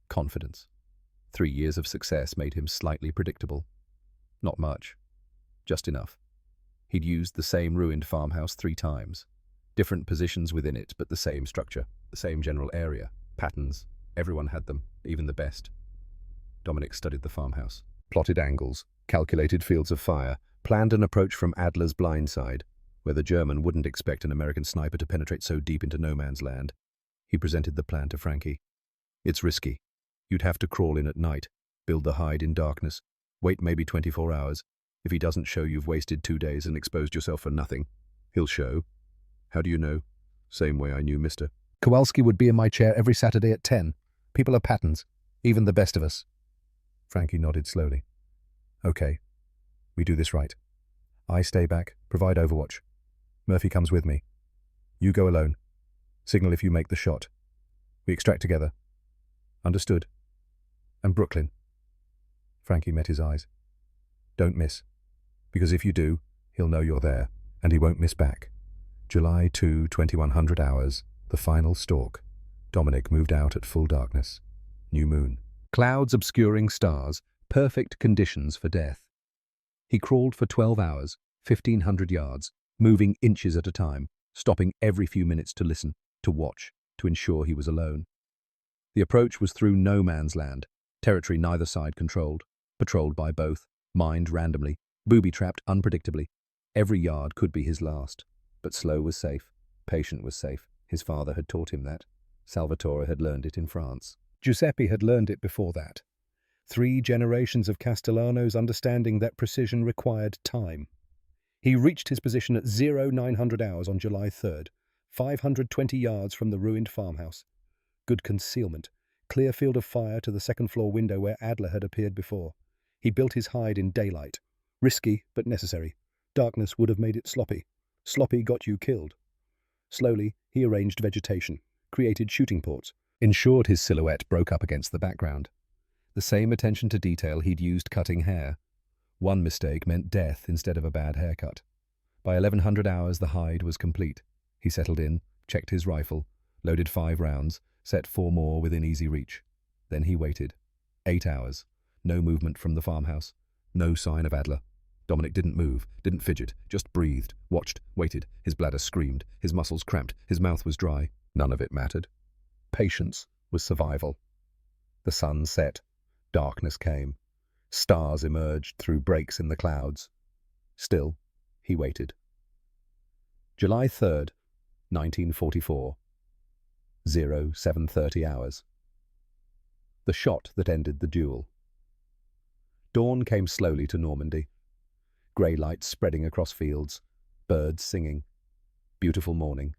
confidence. 3 years of success made him slightly predictable. Not much, just enough. He'd used the same ruined farmhouse 3 times. Different positions within it, but the same structure, the same general area, patterns. Everyone had them, even the best. Dominic studied the farmhouse, plotted angles, calculated fields of fire, planned an approach from Adler's blind side, where the German wouldn't expect an American sniper to penetrate so deep into no man's land. He presented the plan to Frankie. "It's risky. You'd have to crawl in at night, build the hide in darkness, wait maybe 24 hours. If he doesn't show, you've wasted 2 days and exposed yourself for nothing. He'll show." "How do you know?" "Same way I knew Mr. Kowalski would be in my chair every Saturday at 10. People are patterns, even the best of us." Frankie nodded slowly. "Okay, we do this right. I stay back, provide overwatch. Murphy comes with me. You go alone. Signal if you make the shot. We extract together. Understood? And Brooklyn." Frankie met his eyes. "Don't miss, because if you do, he'll know you're there, and he won't miss back." July 2, 2100 hours, the final stalk. Dominic moved out at full darkness. New moon. Clouds obscuring stars, perfect conditions for death. He crawled for 12 hours, 1,500 yards, moving inches at a time, stopping every few minutes to listen, to watch, to ensure he was alone. The approach was through no man's land, territory neither side controlled, patrolled by both, mined randomly, booby-trapped unpredictably. Every yard could be his last. But slow was safe, patient was safe. His father had taught him that. Salvatore had learned it in France. Giuseppe had learned it before that. 3 generations of Castellanos understanding that precision required time. He reached his position at 0900 hours on July 3rd, 520 yards from the ruined farmhouse. Good concealment, clear field of fire to the second-floor window where Adler had appeared before. He built his hide in daylight. Risky, but necessary. Darkness would have made it sloppy. Sloppy got you killed. Slowly, he arranged vegetation, created shooting ports, ensured his silhouette broke up against the background. The same attention to detail he'd used cutting hair. One mistake meant death instead of a bad haircut. By 1100 hours, the hide was complete. He settled in, checked his rifle, loaded 5 rounds, set 4 more within easy reach. Then he waited. 8 hours. No movement from the farmhouse. No sign of Adler. Dominic didn't move, didn't fidget, just breathed, watched, waited. His bladder screamed, his muscles cramped, his mouth was dry. None of it mattered. Patience was survival. The sun set. Darkness came. Stars emerged through breaks in the clouds. Still, he waited. July 3rd, 1944. 0730 hours. The shot that ended the duel. Dawn came slowly to Normandy. Grey lights spreading across fields, birds singing. Beautiful morning.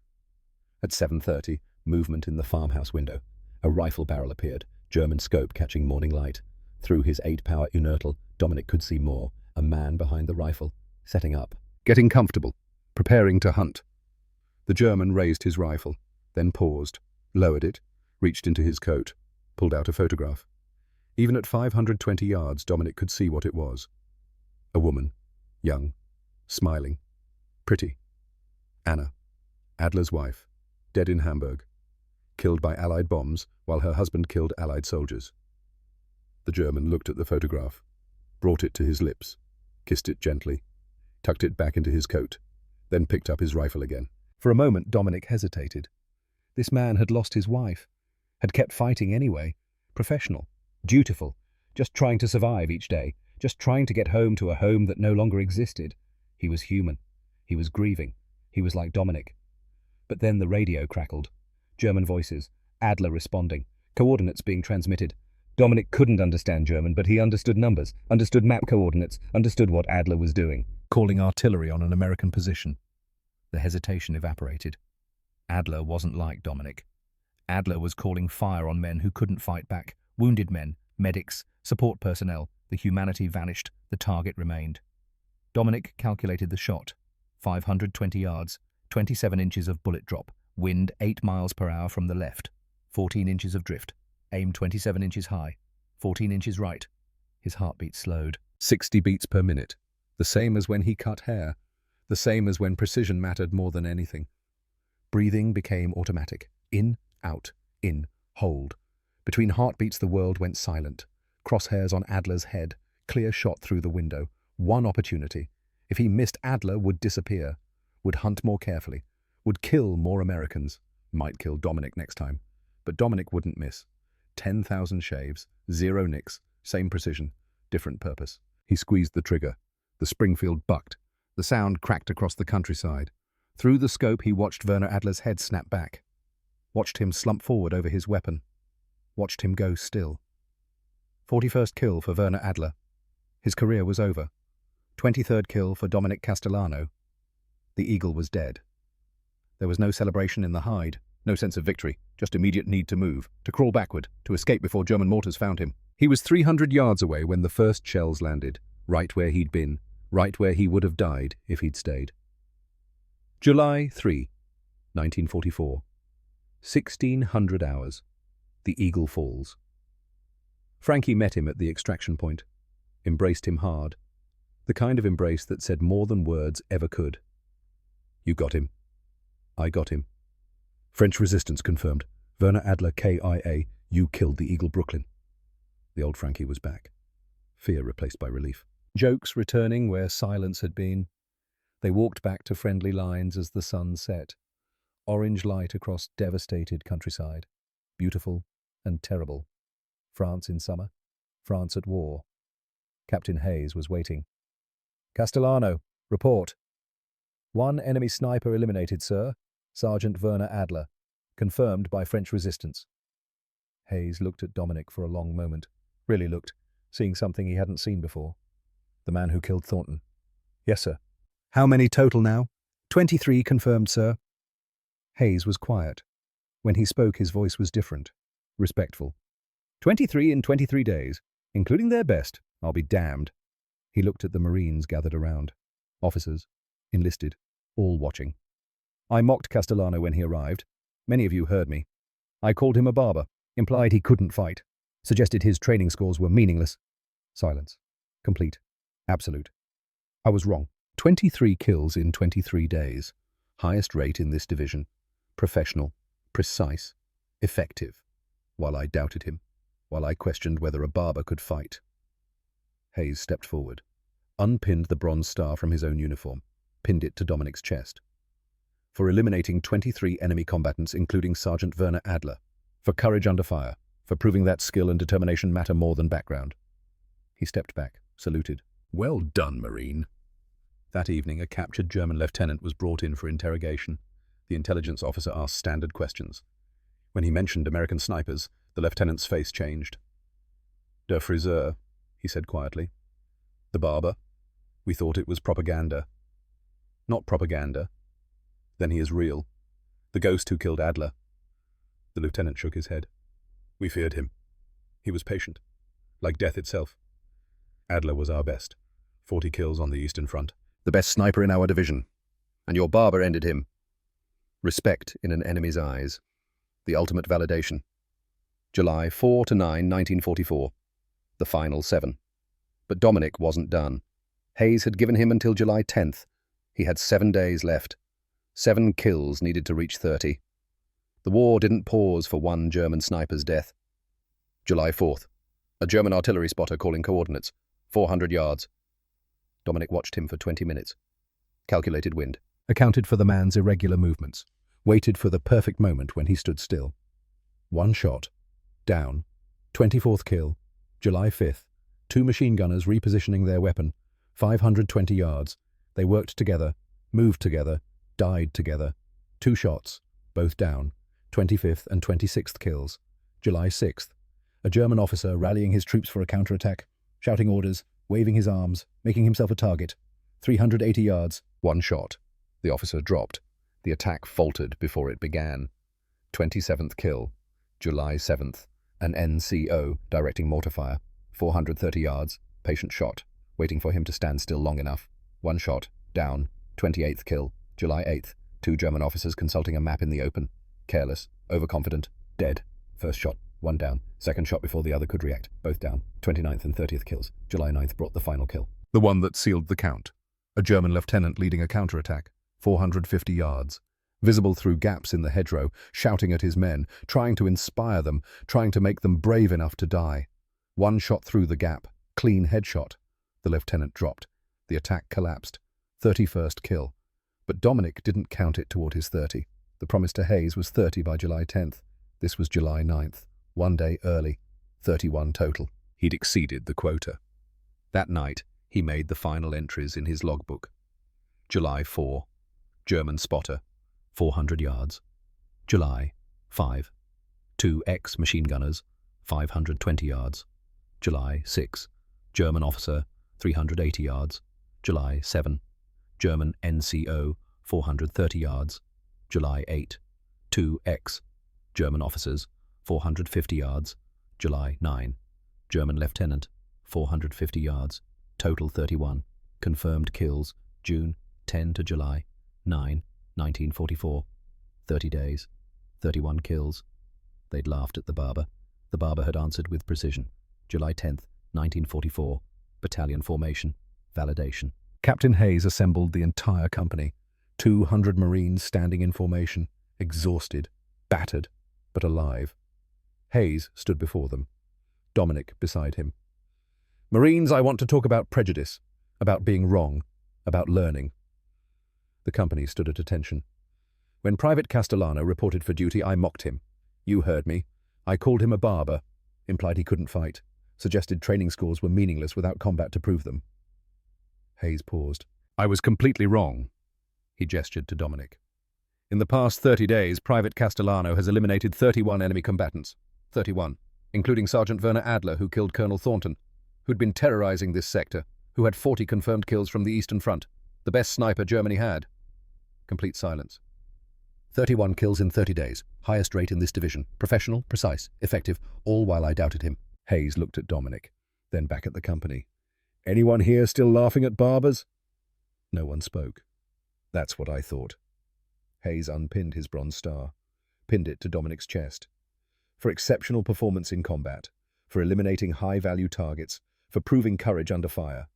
At 7:30, movement in the farmhouse window. A rifle barrel appeared, German scope catching morning light. Through his 8-power inertal, Dominic could see more. A man behind the rifle, setting up. Getting comfortable, preparing to hunt. The German raised his rifle, then paused, lowered it, reached into his coat, pulled out a photograph. Even at 520 yards, Dominic could see what it was. A woman, young, smiling, pretty. Anna. Adler's wife, dead in Hamburg, killed by Allied bombs while her husband killed Allied soldiers. The German looked at the photograph, brought it to his lips, kissed it gently, tucked it back into his coat, then picked up his rifle again. For a moment, Dominic hesitated. This man had lost his wife, had kept fighting anyway, professional, dutiful, just trying to survive each day, just trying to get home to a home that no longer existed. He was human. He was grieving. He was like Dominic. But then the radio crackled. German voices, Adler responding, coordinates being transmitted. Dominic couldn't understand German, but he understood numbers, understood map coordinates, understood what Adler was doing, calling artillery on an American position. The hesitation evaporated. Adler wasn't like Dominic. Adler was calling fire on men who couldn't fight back, wounded men, medics, support personnel. The humanity vanished, the target remained. Dominic calculated the shot. 520 yards, 27 inches of bullet drop, wind 8 miles per hour from the left, 14 inches of drift, aim 27 inches high, 14 inches right. His heartbeat slowed. 60 beats per minute, the same as when he cut hair, the same as when precision mattered more than anything. Breathing became automatic. In, out, in, hold. Between heartbeats the world went silent. Crosshairs on Adler's head, clear shot through the window. One opportunity. If he missed, Adler would disappear, would hunt more carefully, would kill more Americans. Might kill Dominic next time. But Dominic wouldn't miss. 10,000 shaves, 0 nicks, same precision, different purpose. He squeezed the trigger. The Springfield bucked. The sound cracked across the countryside. Through the scope he watched Werner Adler's head snap back. Watched him slump forward over his weapon. Watched him go still. 41st kill for Werner Adler. His career was over. 23rd kill for Dominic Castellano. The eagle was dead. There was no celebration in the hide, no sense of victory, just immediate need to move, to crawl backward, to escape before German mortars found him. He was 300 yards away when the first shells landed, right where he'd been, right where he would have died if he'd stayed. July 3, 1944. 1600 hours. The eagle falls. Frankie met him at the extraction point, embraced him hard, the kind of embrace that said more than words ever could. You got him. I got him. French resistance confirmed. Werner Adler, KIA, you killed the Eagle Brooklyn. The old Frankie was back. Fear replaced by relief. Jokes returning where silence had been. They walked back to friendly lines as the sun set. Orange light across devastated countryside. Beautiful and terrible. France in summer. France at war. Captain Hayes was waiting. Castellano, report. 1 enemy sniper eliminated, sir. Sergeant Werner Adler. Confirmed by French resistance. Hayes looked at Dominic for a long moment. Really looked, seeing something he hadn't seen before. The man who killed Thornton. Yes, sir. How many total now? 23 confirmed, sir. Hayes was quiet. When he spoke, his voice was different, respectful. 23 in 23 days, including their best. I'll be damned. He looked at the Marines gathered around. Officers, enlisted, all watching. I mocked Castellano when he arrived. Many of you heard me. I called him a barber, implied he couldn't fight, suggested his training scores were meaningless. Silence. Complete. Absolute. I was wrong. 23 kills in 23 days. Highest rate in this division. Professional, precise, effective. While I doubted him, while I questioned whether a barber could fight. Hayes stepped forward, unpinned the bronze star from his own uniform, pinned it to Dominic's chest. For eliminating 23 enemy combatants, including Sergeant Werner Adler. For courage under fire. For proving that skill and determination matter more than background. He stepped back, saluted. Well done, Marine. That evening, a captured German lieutenant was brought in for interrogation. The intelligence officer asked standard questions. When he mentioned American snipers, the lieutenant's face changed. Der Friseur, he said quietly. The barber. We thought it was propaganda. Not propaganda. Then he is real. The ghost who killed Adler. The lieutenant shook his head. We feared him. He was patient, like death itself. Adler was our best. 40 kills on the Eastern Front. The best sniper in our division. And your barber ended him. Respect in an enemy's eyes. The ultimate validation. July 4 to 9, 1944. The final 7. But Dominic wasn't done. Hayes had given him until July 10th. He had 7 days left. 7 kills needed to reach 30. The war didn't pause for one German sniper's death. July 4th. A German artillery spotter calling coordinates. 400 yards. Dominic watched him for 20 minutes. Calculated wind. Accounted for the man's irregular movements. Waited for the perfect moment when he stood still. 1 shot. Down. 24th kill. July 5th. 2 machine gunners repositioning their weapon. 520 yards. They worked together, moved together, died together. 2 shots. Both down. 25th and 26th kills. July 6th. A German officer rallying his troops for a counterattack, shouting orders, waving his arms, making himself a target. 380 yards. 1 shot. The officer dropped. The attack faltered before it began. 27th kill. July 7th. An NCO directing mortar fire. 430 yards. Patient shot. Waiting for him to stand still long enough. 1 shot. Down. 28th kill. July 8th. 2 German officers consulting a map in the open. Careless. Overconfident. Dead. First shot. 1 down. Second shot before the other could react. Both down. 29th and 30th kills. July 9th brought the final kill. The one that sealed the count. A German lieutenant leading a counterattack. 450 yards. Visible through gaps in the hedgerow, shouting at his men, trying to inspire them, trying to make them brave enough to die. 1 shot through the gap. Clean headshot. The lieutenant dropped. The attack collapsed. 31st kill. But Dominic didn't count it toward his 30. The promise to Hayes was 30 by July 10th. This was July 9th. 1 day early. 31 total. He'd exceeded the quota. That night, he made the final entries in his logbook. July 4. German spotter. 400 yards. July 5. 2 ex-machine gunners. 520 yards. July 6. German officer. 380 yards. July 7. German NCO. 430 yards. July 8. 2 ex-German officers. 450 yards. July 9. German lieutenant. 450 yards. Total 31. Confirmed kills. June 10 to July 9, 1944. 30 days. 31 kills. They'd laughed at the Barber. The Barber had answered with precision. July 10th, 1944. Battalion formation. Validation. Captain Hayes assembled the entire company. 200 Marines standing in formation. Exhausted. Battered. But alive. Hayes stood before them. Dominic beside him. Marines, I want to talk about prejudice. About being wrong. About learning. The company stood at attention. When Private Castellano reported for duty, I mocked him. You heard me. I called him a barber. Implied he couldn't fight. Suggested training schools were meaningless without combat to prove them. Hayes paused. I was completely wrong. He gestured to Dominic. In the past 30 days, Private Castellano has eliminated 31 enemy combatants. 31. Including Sergeant Werner Adler, who killed Colonel Thornton, who'd been terrorizing this sector, who had 40 confirmed kills from the Eastern Front. The best sniper Germany had. Complete silence. 31 kills in 30 days. Highest rate in this division. Professional, precise, effective, all while I doubted him. Hayes looked at Dominic, then back at the company. Anyone here still laughing at barbers? No one spoke. That's what I thought. Hayes unpinned his bronze star, pinned it to Dominic's chest. For exceptional performance in combat, for eliminating high-value targets, for proving courage under fire.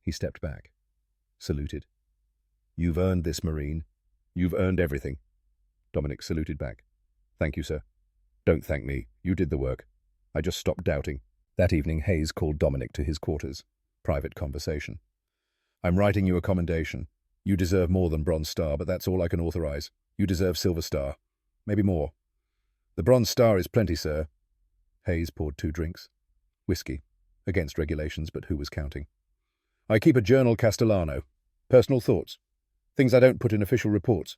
He stepped back, saluted. You've earned this, Marine. You've earned everything. Dominic saluted back. Thank you, sir. Don't thank me. You did the work. I just stopped doubting. That evening, Hayes called Dominic to his quarters. Private conversation. I'm writing you a commendation. You deserve more than Bronze Star, but that's all I can authorize. You deserve Silver Star. Maybe more. The Bronze Star is plenty, sir. Hayes poured 2 drinks. Whiskey. Against regulations, but who was counting? I keep a journal, Castellano. Personal thoughts. Things I don't put in official reports.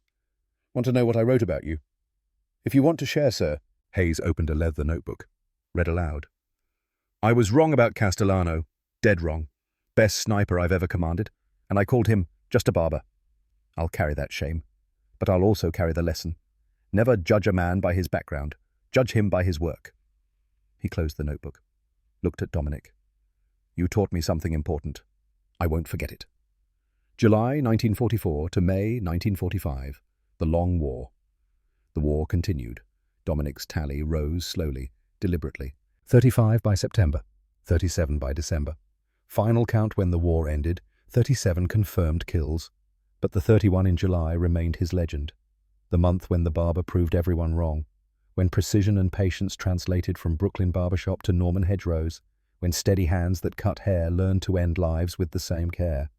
Want to know what I wrote about you? If you want to share, sir. Hayes opened a leather notebook. Read aloud. I was wrong about Castellano. Dead wrong. Best sniper I've ever commanded. And I called him just a barber. I'll carry that shame. But I'll also carry the lesson. Never judge a man by his background. Judge him by his work. He closed the notebook. Looked at Dominic. You taught me something important. I won't forget it. July 1944 to May 1945. The Long War. The war continued. Dominic's tally rose slowly, deliberately. 35 by September. 37 by December. Final count when the war ended. 37 confirmed kills. But the 31 in July remained his legend, the month when the barber proved everyone wrong, when precision and patience translated from Brooklyn barbershop to Norman hedgerows, when steady hands that cut hair learned to end lives with the same care.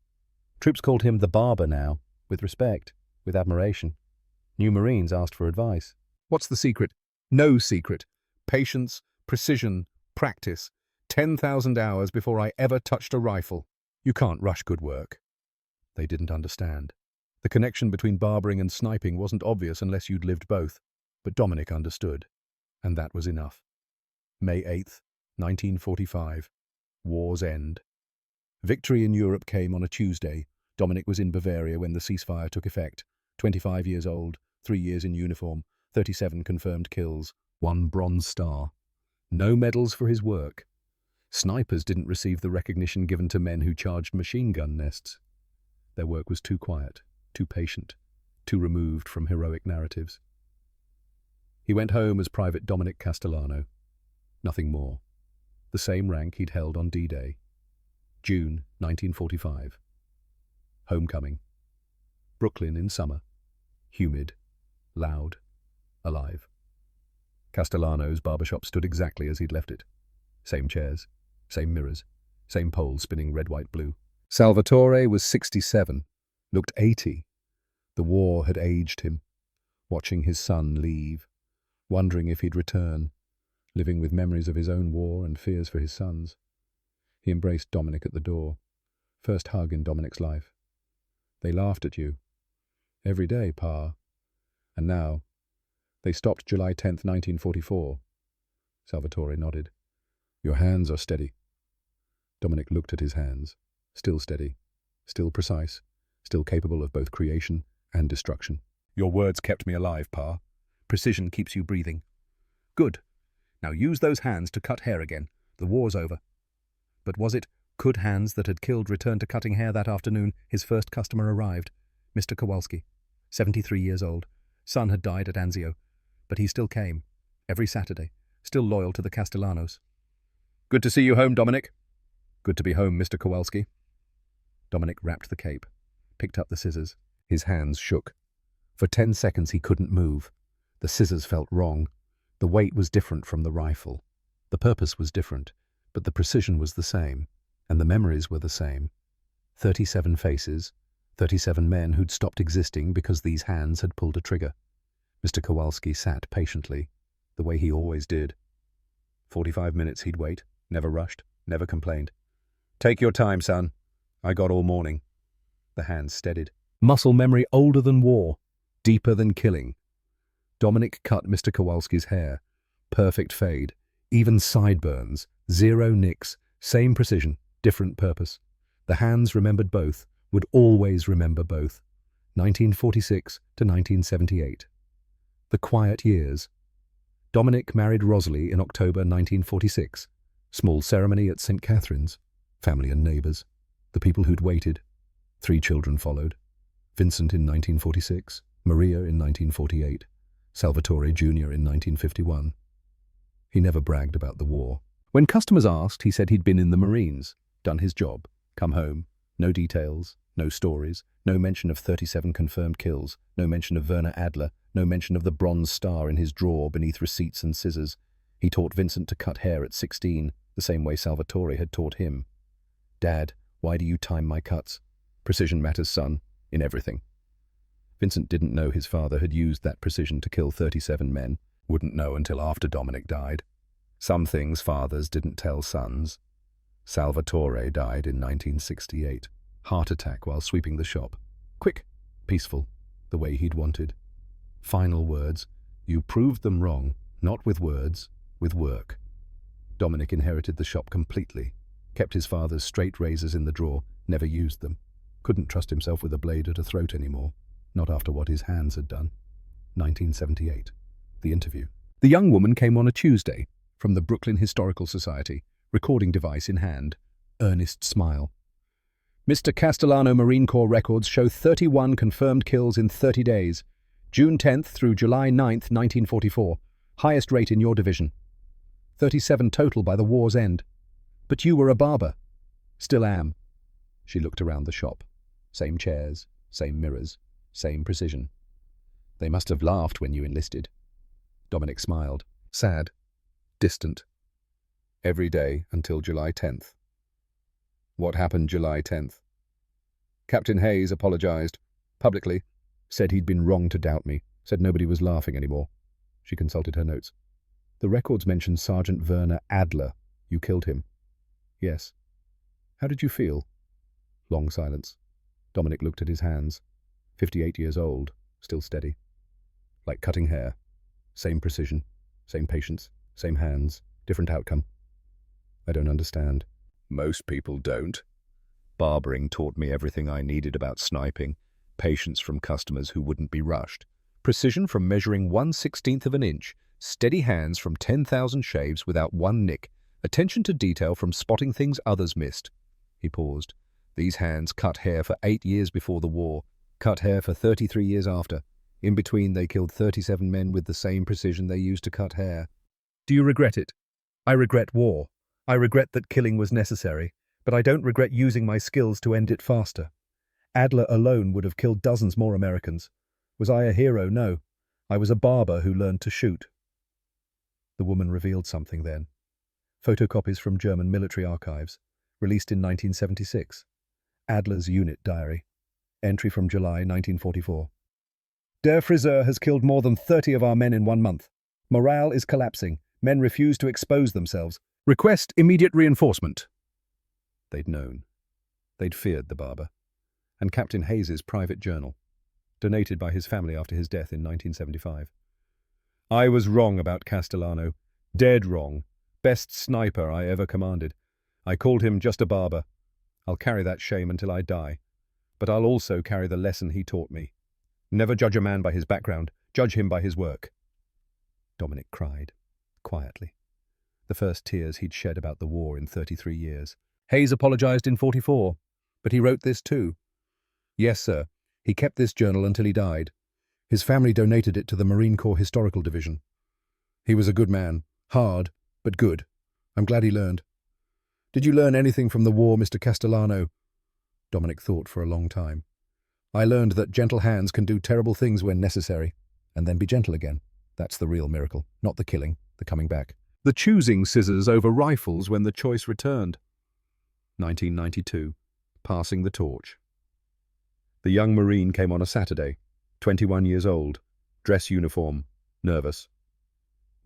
Troops called him the Barber now, with respect, with admiration. New Marines asked for advice. What's the secret? No secret. Patience, precision, practice. 10,000 hours before I ever touched a rifle. You can't rush good work. They didn't understand. The connection between barbering and sniping wasn't obvious unless you'd lived both, but Dominic understood, and that was enough. May 8th, 1945. War's end. Victory in Europe came on a Tuesday. Dominic was in Bavaria when the ceasefire took effect. 25 years old, 3 years in uniform, 37 confirmed kills, 1 Bronze Star. No medals for his work. Snipers didn't receive the recognition given to men who charged machine gun nests. Their work was too quiet, too patient, too removed from heroic narratives. He went home as Private Dominic Castellano. Nothing more. The same rank he'd held on D-Day. June 1945. Homecoming. Brooklyn in summer. Humid, loud, alive. Castellano's barbershop stood exactly as he'd left it. Same chairs, same mirrors, same poles spinning red, white, blue. Salvatore was 67, looked 80. The war had aged him, watching his son leave, wondering if he'd return, living with memories of his own war and fears for his son's. He embraced Dominic at the door. First hug in Dominic's life. They laughed at you. Every day, Pa. And now, they stopped July 10th, 1944. Salvatore nodded. Your hands are steady. Dominic looked at his hands. Still steady, still precise, still capable of both creation and destruction. Your words kept me alive, Pa. Precision keeps you breathing. Good. Now use those hands to cut hair again. The war's over. But was it could hands that had killed return to cutting hair that afternoon? His first customer arrived, Mr. Kowalski, 73 years old. Son had died at Anzio, but he still came, every Saturday, still loyal to the Castellanos. Good to see you home, Dominic. Good to be home, Mr. Kowalski. Dominic wrapped the cape, picked up the scissors. His hands shook. For 10 seconds he couldn't move. The scissors felt wrong. The weight was different from the rifle. The purpose was different, but the precision was the same, and the memories were the same. 37 faces, 37 men who'd stopped existing because these hands had pulled a trigger. Mr. Kowalski sat patiently, the way he always did. 45 minutes he'd wait, never rushed, never complained. Take your time, son. I got all morning. The hands steadied. Muscle memory older than war, deeper than killing. Dominic cut Mr. Kowalski's hair. Perfect fade, even sideburns, 0 nicks, same precision, different purpose. The hands remembered both, would always remember both. 1946 to 1978. The quiet years. Dominic married Rosalie in October 1946. Small ceremony at St. Catherine's. Family and neighbours. The people who'd waited. 3 children followed. Vincent in 1946, Maria in 1948, Salvatore Jr. in 1951. He never bragged about the war. When customers asked, he said he'd been in the Marines, done his job, come home. No details, no stories, no mention of 37 confirmed kills, no mention of Werner Adler, no mention of the Bronze Star in his drawer beneath receipts and scissors. He taught Vincent to cut hair at 16, the same way Salvatore had taught him. Dad, why do you time my cuts? Precision matters, son, in everything. Vincent didn't know his father had used that precision to kill 37 men. Wouldn't know until after Dominic died. Some things fathers didn't tell sons. Salvatore died in 1968. Heart attack while sweeping the shop. Quick, peaceful, the way he'd wanted. Final words, you proved them wrong, not with words, with work. Dominic inherited the shop completely. Kept his father's straight razors in the drawer, never used them. Couldn't trust himself with a blade at a throat anymore, not after what his hands had done. 1978. The interview. The young woman came on a Tuesday, from the Brooklyn Historical Society, recording device in hand. Earnest smile. Mr. Castellano Marine Corps records show 31 confirmed kills in 30 days, June 10th through July 9th, 1944. Highest rate in your division. 37 total by the war's end. But you were a barber. Still am. She looked around the shop. Same chairs, Same mirrors, same precision. They must have laughed when you enlisted. Dominic smiled. Sad. Distant. Every day until July 10th. What happened July 10th? Captain Hayes apologized. Publicly. Said he'd been wrong to doubt me. Said nobody was laughing anymore. She consulted her notes. The records mention Sergeant Werner Adler. You killed him. Yes. How did you feel? Long silence. Dominic looked at his hands. 58 years old, still steady. Like cutting hair. Same precision, same patience, same hands, different outcome. I don't understand. Most people don't. Barbering taught me everything I needed about sniping. Patience from customers who wouldn't be rushed. Precision from measuring 1/16 of an inch. Steady hands from 10,000 shaves without one nick. Attention to detail from spotting things others missed. He paused. These hands cut hair for 8 years before the war. Cut hair for 33 years after. In between, they killed 37 men with the same precision they used to cut hair. Do you regret it? I regret war. I regret that killing was necessary, but I don't regret using my skills to end it faster. Adler alone would have killed dozens more Americans. Was I a hero? No. I was a barber who learned to shoot. The woman revealed something then. Photocopies from German military archives, released in 1976. Adler's unit diary. Entry from July 1944. Der Friseur has killed more than 30 of our men in 1 month. Morale is collapsing. Men refuse to expose themselves. Request immediate reinforcement. They'd known. They'd feared the barber. And Captain Hayes's private journal, donated by his family after his death in 1975. I was wrong about Castellano. Dead wrong. Best sniper I ever commanded. I called him just a barber. I'll carry that shame until I die. But I'll also carry the lesson he taught me. Never judge a man by his background. Judge him by his work. Dominic cried, quietly. The first tears he'd shed about the war in 33 years. Hayes apologized in 44, but he wrote this too. Yes, sir. He kept this journal until he died. His family donated it to the Marine Corps Historical Division. He was a good man. Hard, but good. I'm glad he learned. Did you learn anything from the war, Mr. Castellano? Dominic thought for a long time. I learned that gentle hands can do terrible things when necessary, and then be gentle again. That's the real miracle, not the killing, the coming back. The choosing scissors over rifles when the choice returned. 1992. Passing the torch. The young Marine came on a Saturday, 21 years old, dress uniform, nervous.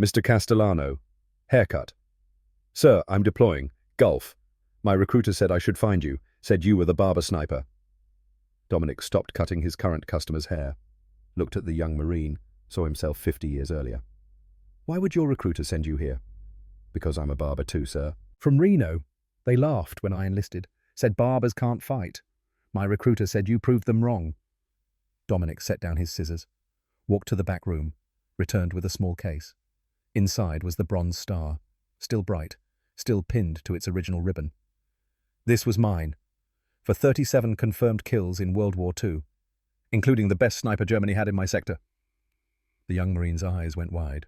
Mr. Castellano, haircut. Sir, I'm deploying. Gulf. My recruiter said I should find you, said you were the barber sniper. Dominic stopped cutting his current customer's hair, looked at the young Marine, saw himself 50 years earlier. Why would your recruiter send you here? Because I'm a barber too, sir. From Reno. They laughed when I enlisted, said barbers can't fight. My recruiter said you proved them wrong. Dominic set down his scissors, walked to the back room, returned with a small case. Inside was the bronze star, still bright, still pinned to its original ribbon. This was mine, for 37 confirmed kills in World War II, including the best sniper Germany had in my sector. The young Marine's eyes went wide.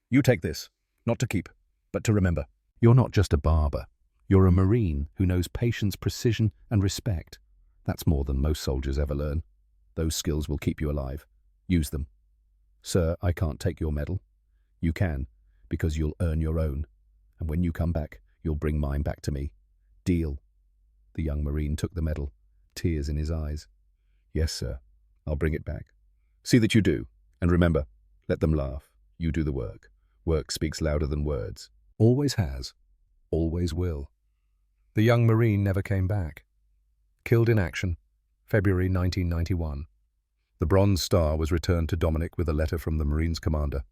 You take this, not to keep, but to remember. You're not just a barber. You're a Marine who knows patience, precision, and respect. That's more than most soldiers ever learn. Those skills will keep you alive. Use them. Sir, I can't take your medal. You can, because you'll earn your own. And when you come back, you'll bring mine back to me. Deal. The young Marine took the medal, tears in his eyes. Yes, sir. I'll bring it back. See that you do. And remember, let them laugh. You do the work. Work speaks louder than words. Always has. Always will. The young Marine never came back. Killed in action, February 1991. The Bronze Star was returned to Dominic with a letter from the Marine's commander.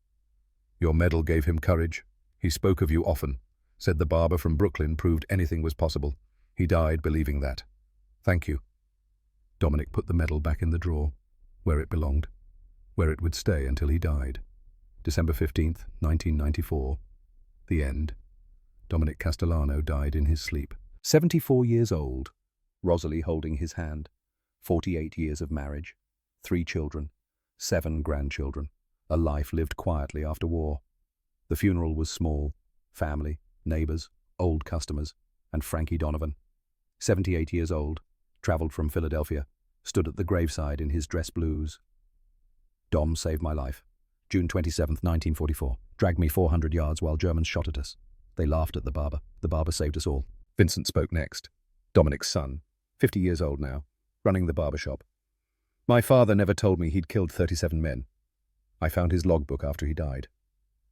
Your medal gave him courage. He spoke of you often. Said the barber from Brooklyn proved anything was possible. He died believing that. Thank you. Dominic put the medal back in the drawer, where it belonged, where it would stay until he died. December 15th, 1994. The end. Dominic Castellano died in his sleep. 74 years old. Rosalie holding his hand. 48 years of marriage. 3 children. 7 grandchildren. A life lived quietly after war. The funeral was small. Family, neighbors, old customers, and Frankie Donovan. 78 years old. Travelled from Philadelphia. stood at the graveside in his dress blues. Dom saved my life. June 27th, 1944. Dragged me 400 yards while Germans shot at us. They laughed at the barber. The barber saved us all. Vincent spoke next. Dominic's son, 50 years old now, running the barber shop. My father never told me he'd killed 37 men. I found his logbook after he died.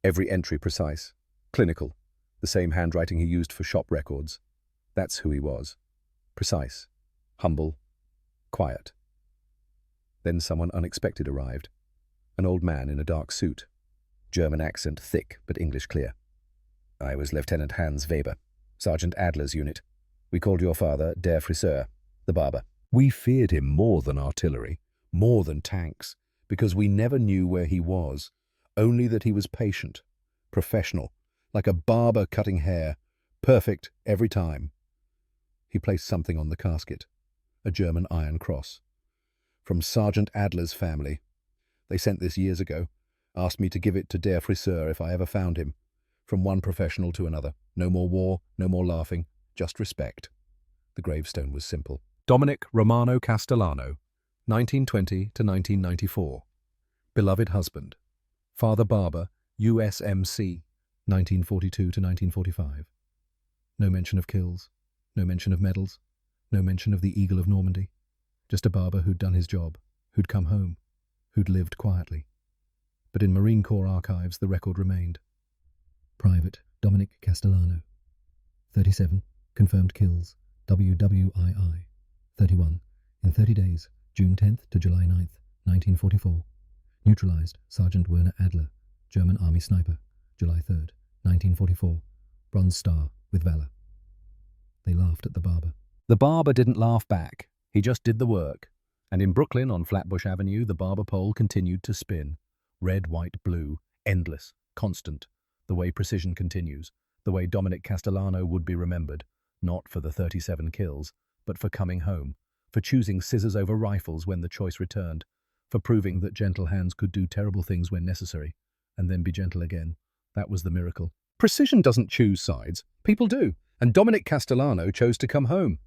Every entry precise, clinical, the same handwriting he used for shop records. That's who he was. Precise, humble, quiet. Then someone unexpected arrived. An old man in a dark suit. German accent thick but English clear. I was Lieutenant Hans Weber, Sergeant Adler's unit. We called your father Der Friseur, the barber. We feared him more than artillery, more than tanks, because we never knew where he was, only that he was patient, professional, like a barber cutting hair, perfect every time. He placed something on the casket, a German iron cross. From Sergeant Adler's family. They sent this years ago, asked me to give it to Der Friseur if I ever found him. From one professional to another. No more war, no more laughing, just respect. The gravestone was simple. Dominic Romano Castellano, 1920 to 1994. Beloved husband. Father Barber, USMC, 1942 to 1945. No mention of kills, no mention of medals, no mention of the Eagle of Normandy. Just a barber who'd done his job, who'd come home, who'd lived quietly. But in Marine Corps archives the record remained. Private Dominic Castellano. 37. Confirmed kills. WWII. 31. In 30 days, June 10th to July 9th, 1944. Neutralized Sergeant Werner Adler, German Army sniper, July 3rd, 1944. Bronze Star with valor. They laughed at the barber. The barber didn't laugh back. He just did the work. And in Brooklyn on Flatbush Avenue, the barber pole continued to spin. Red, white, blue, endless, constant. The way precision continues, the way Dominic Castellano would be remembered, not for the 37 kills, but for coming home, for choosing scissors over rifles when the choice returned, for proving that gentle hands could do terrible things when necessary, and then be gentle again. That was the miracle. Precision doesn't choose sides. People do, and Dominic Castellano chose to come home.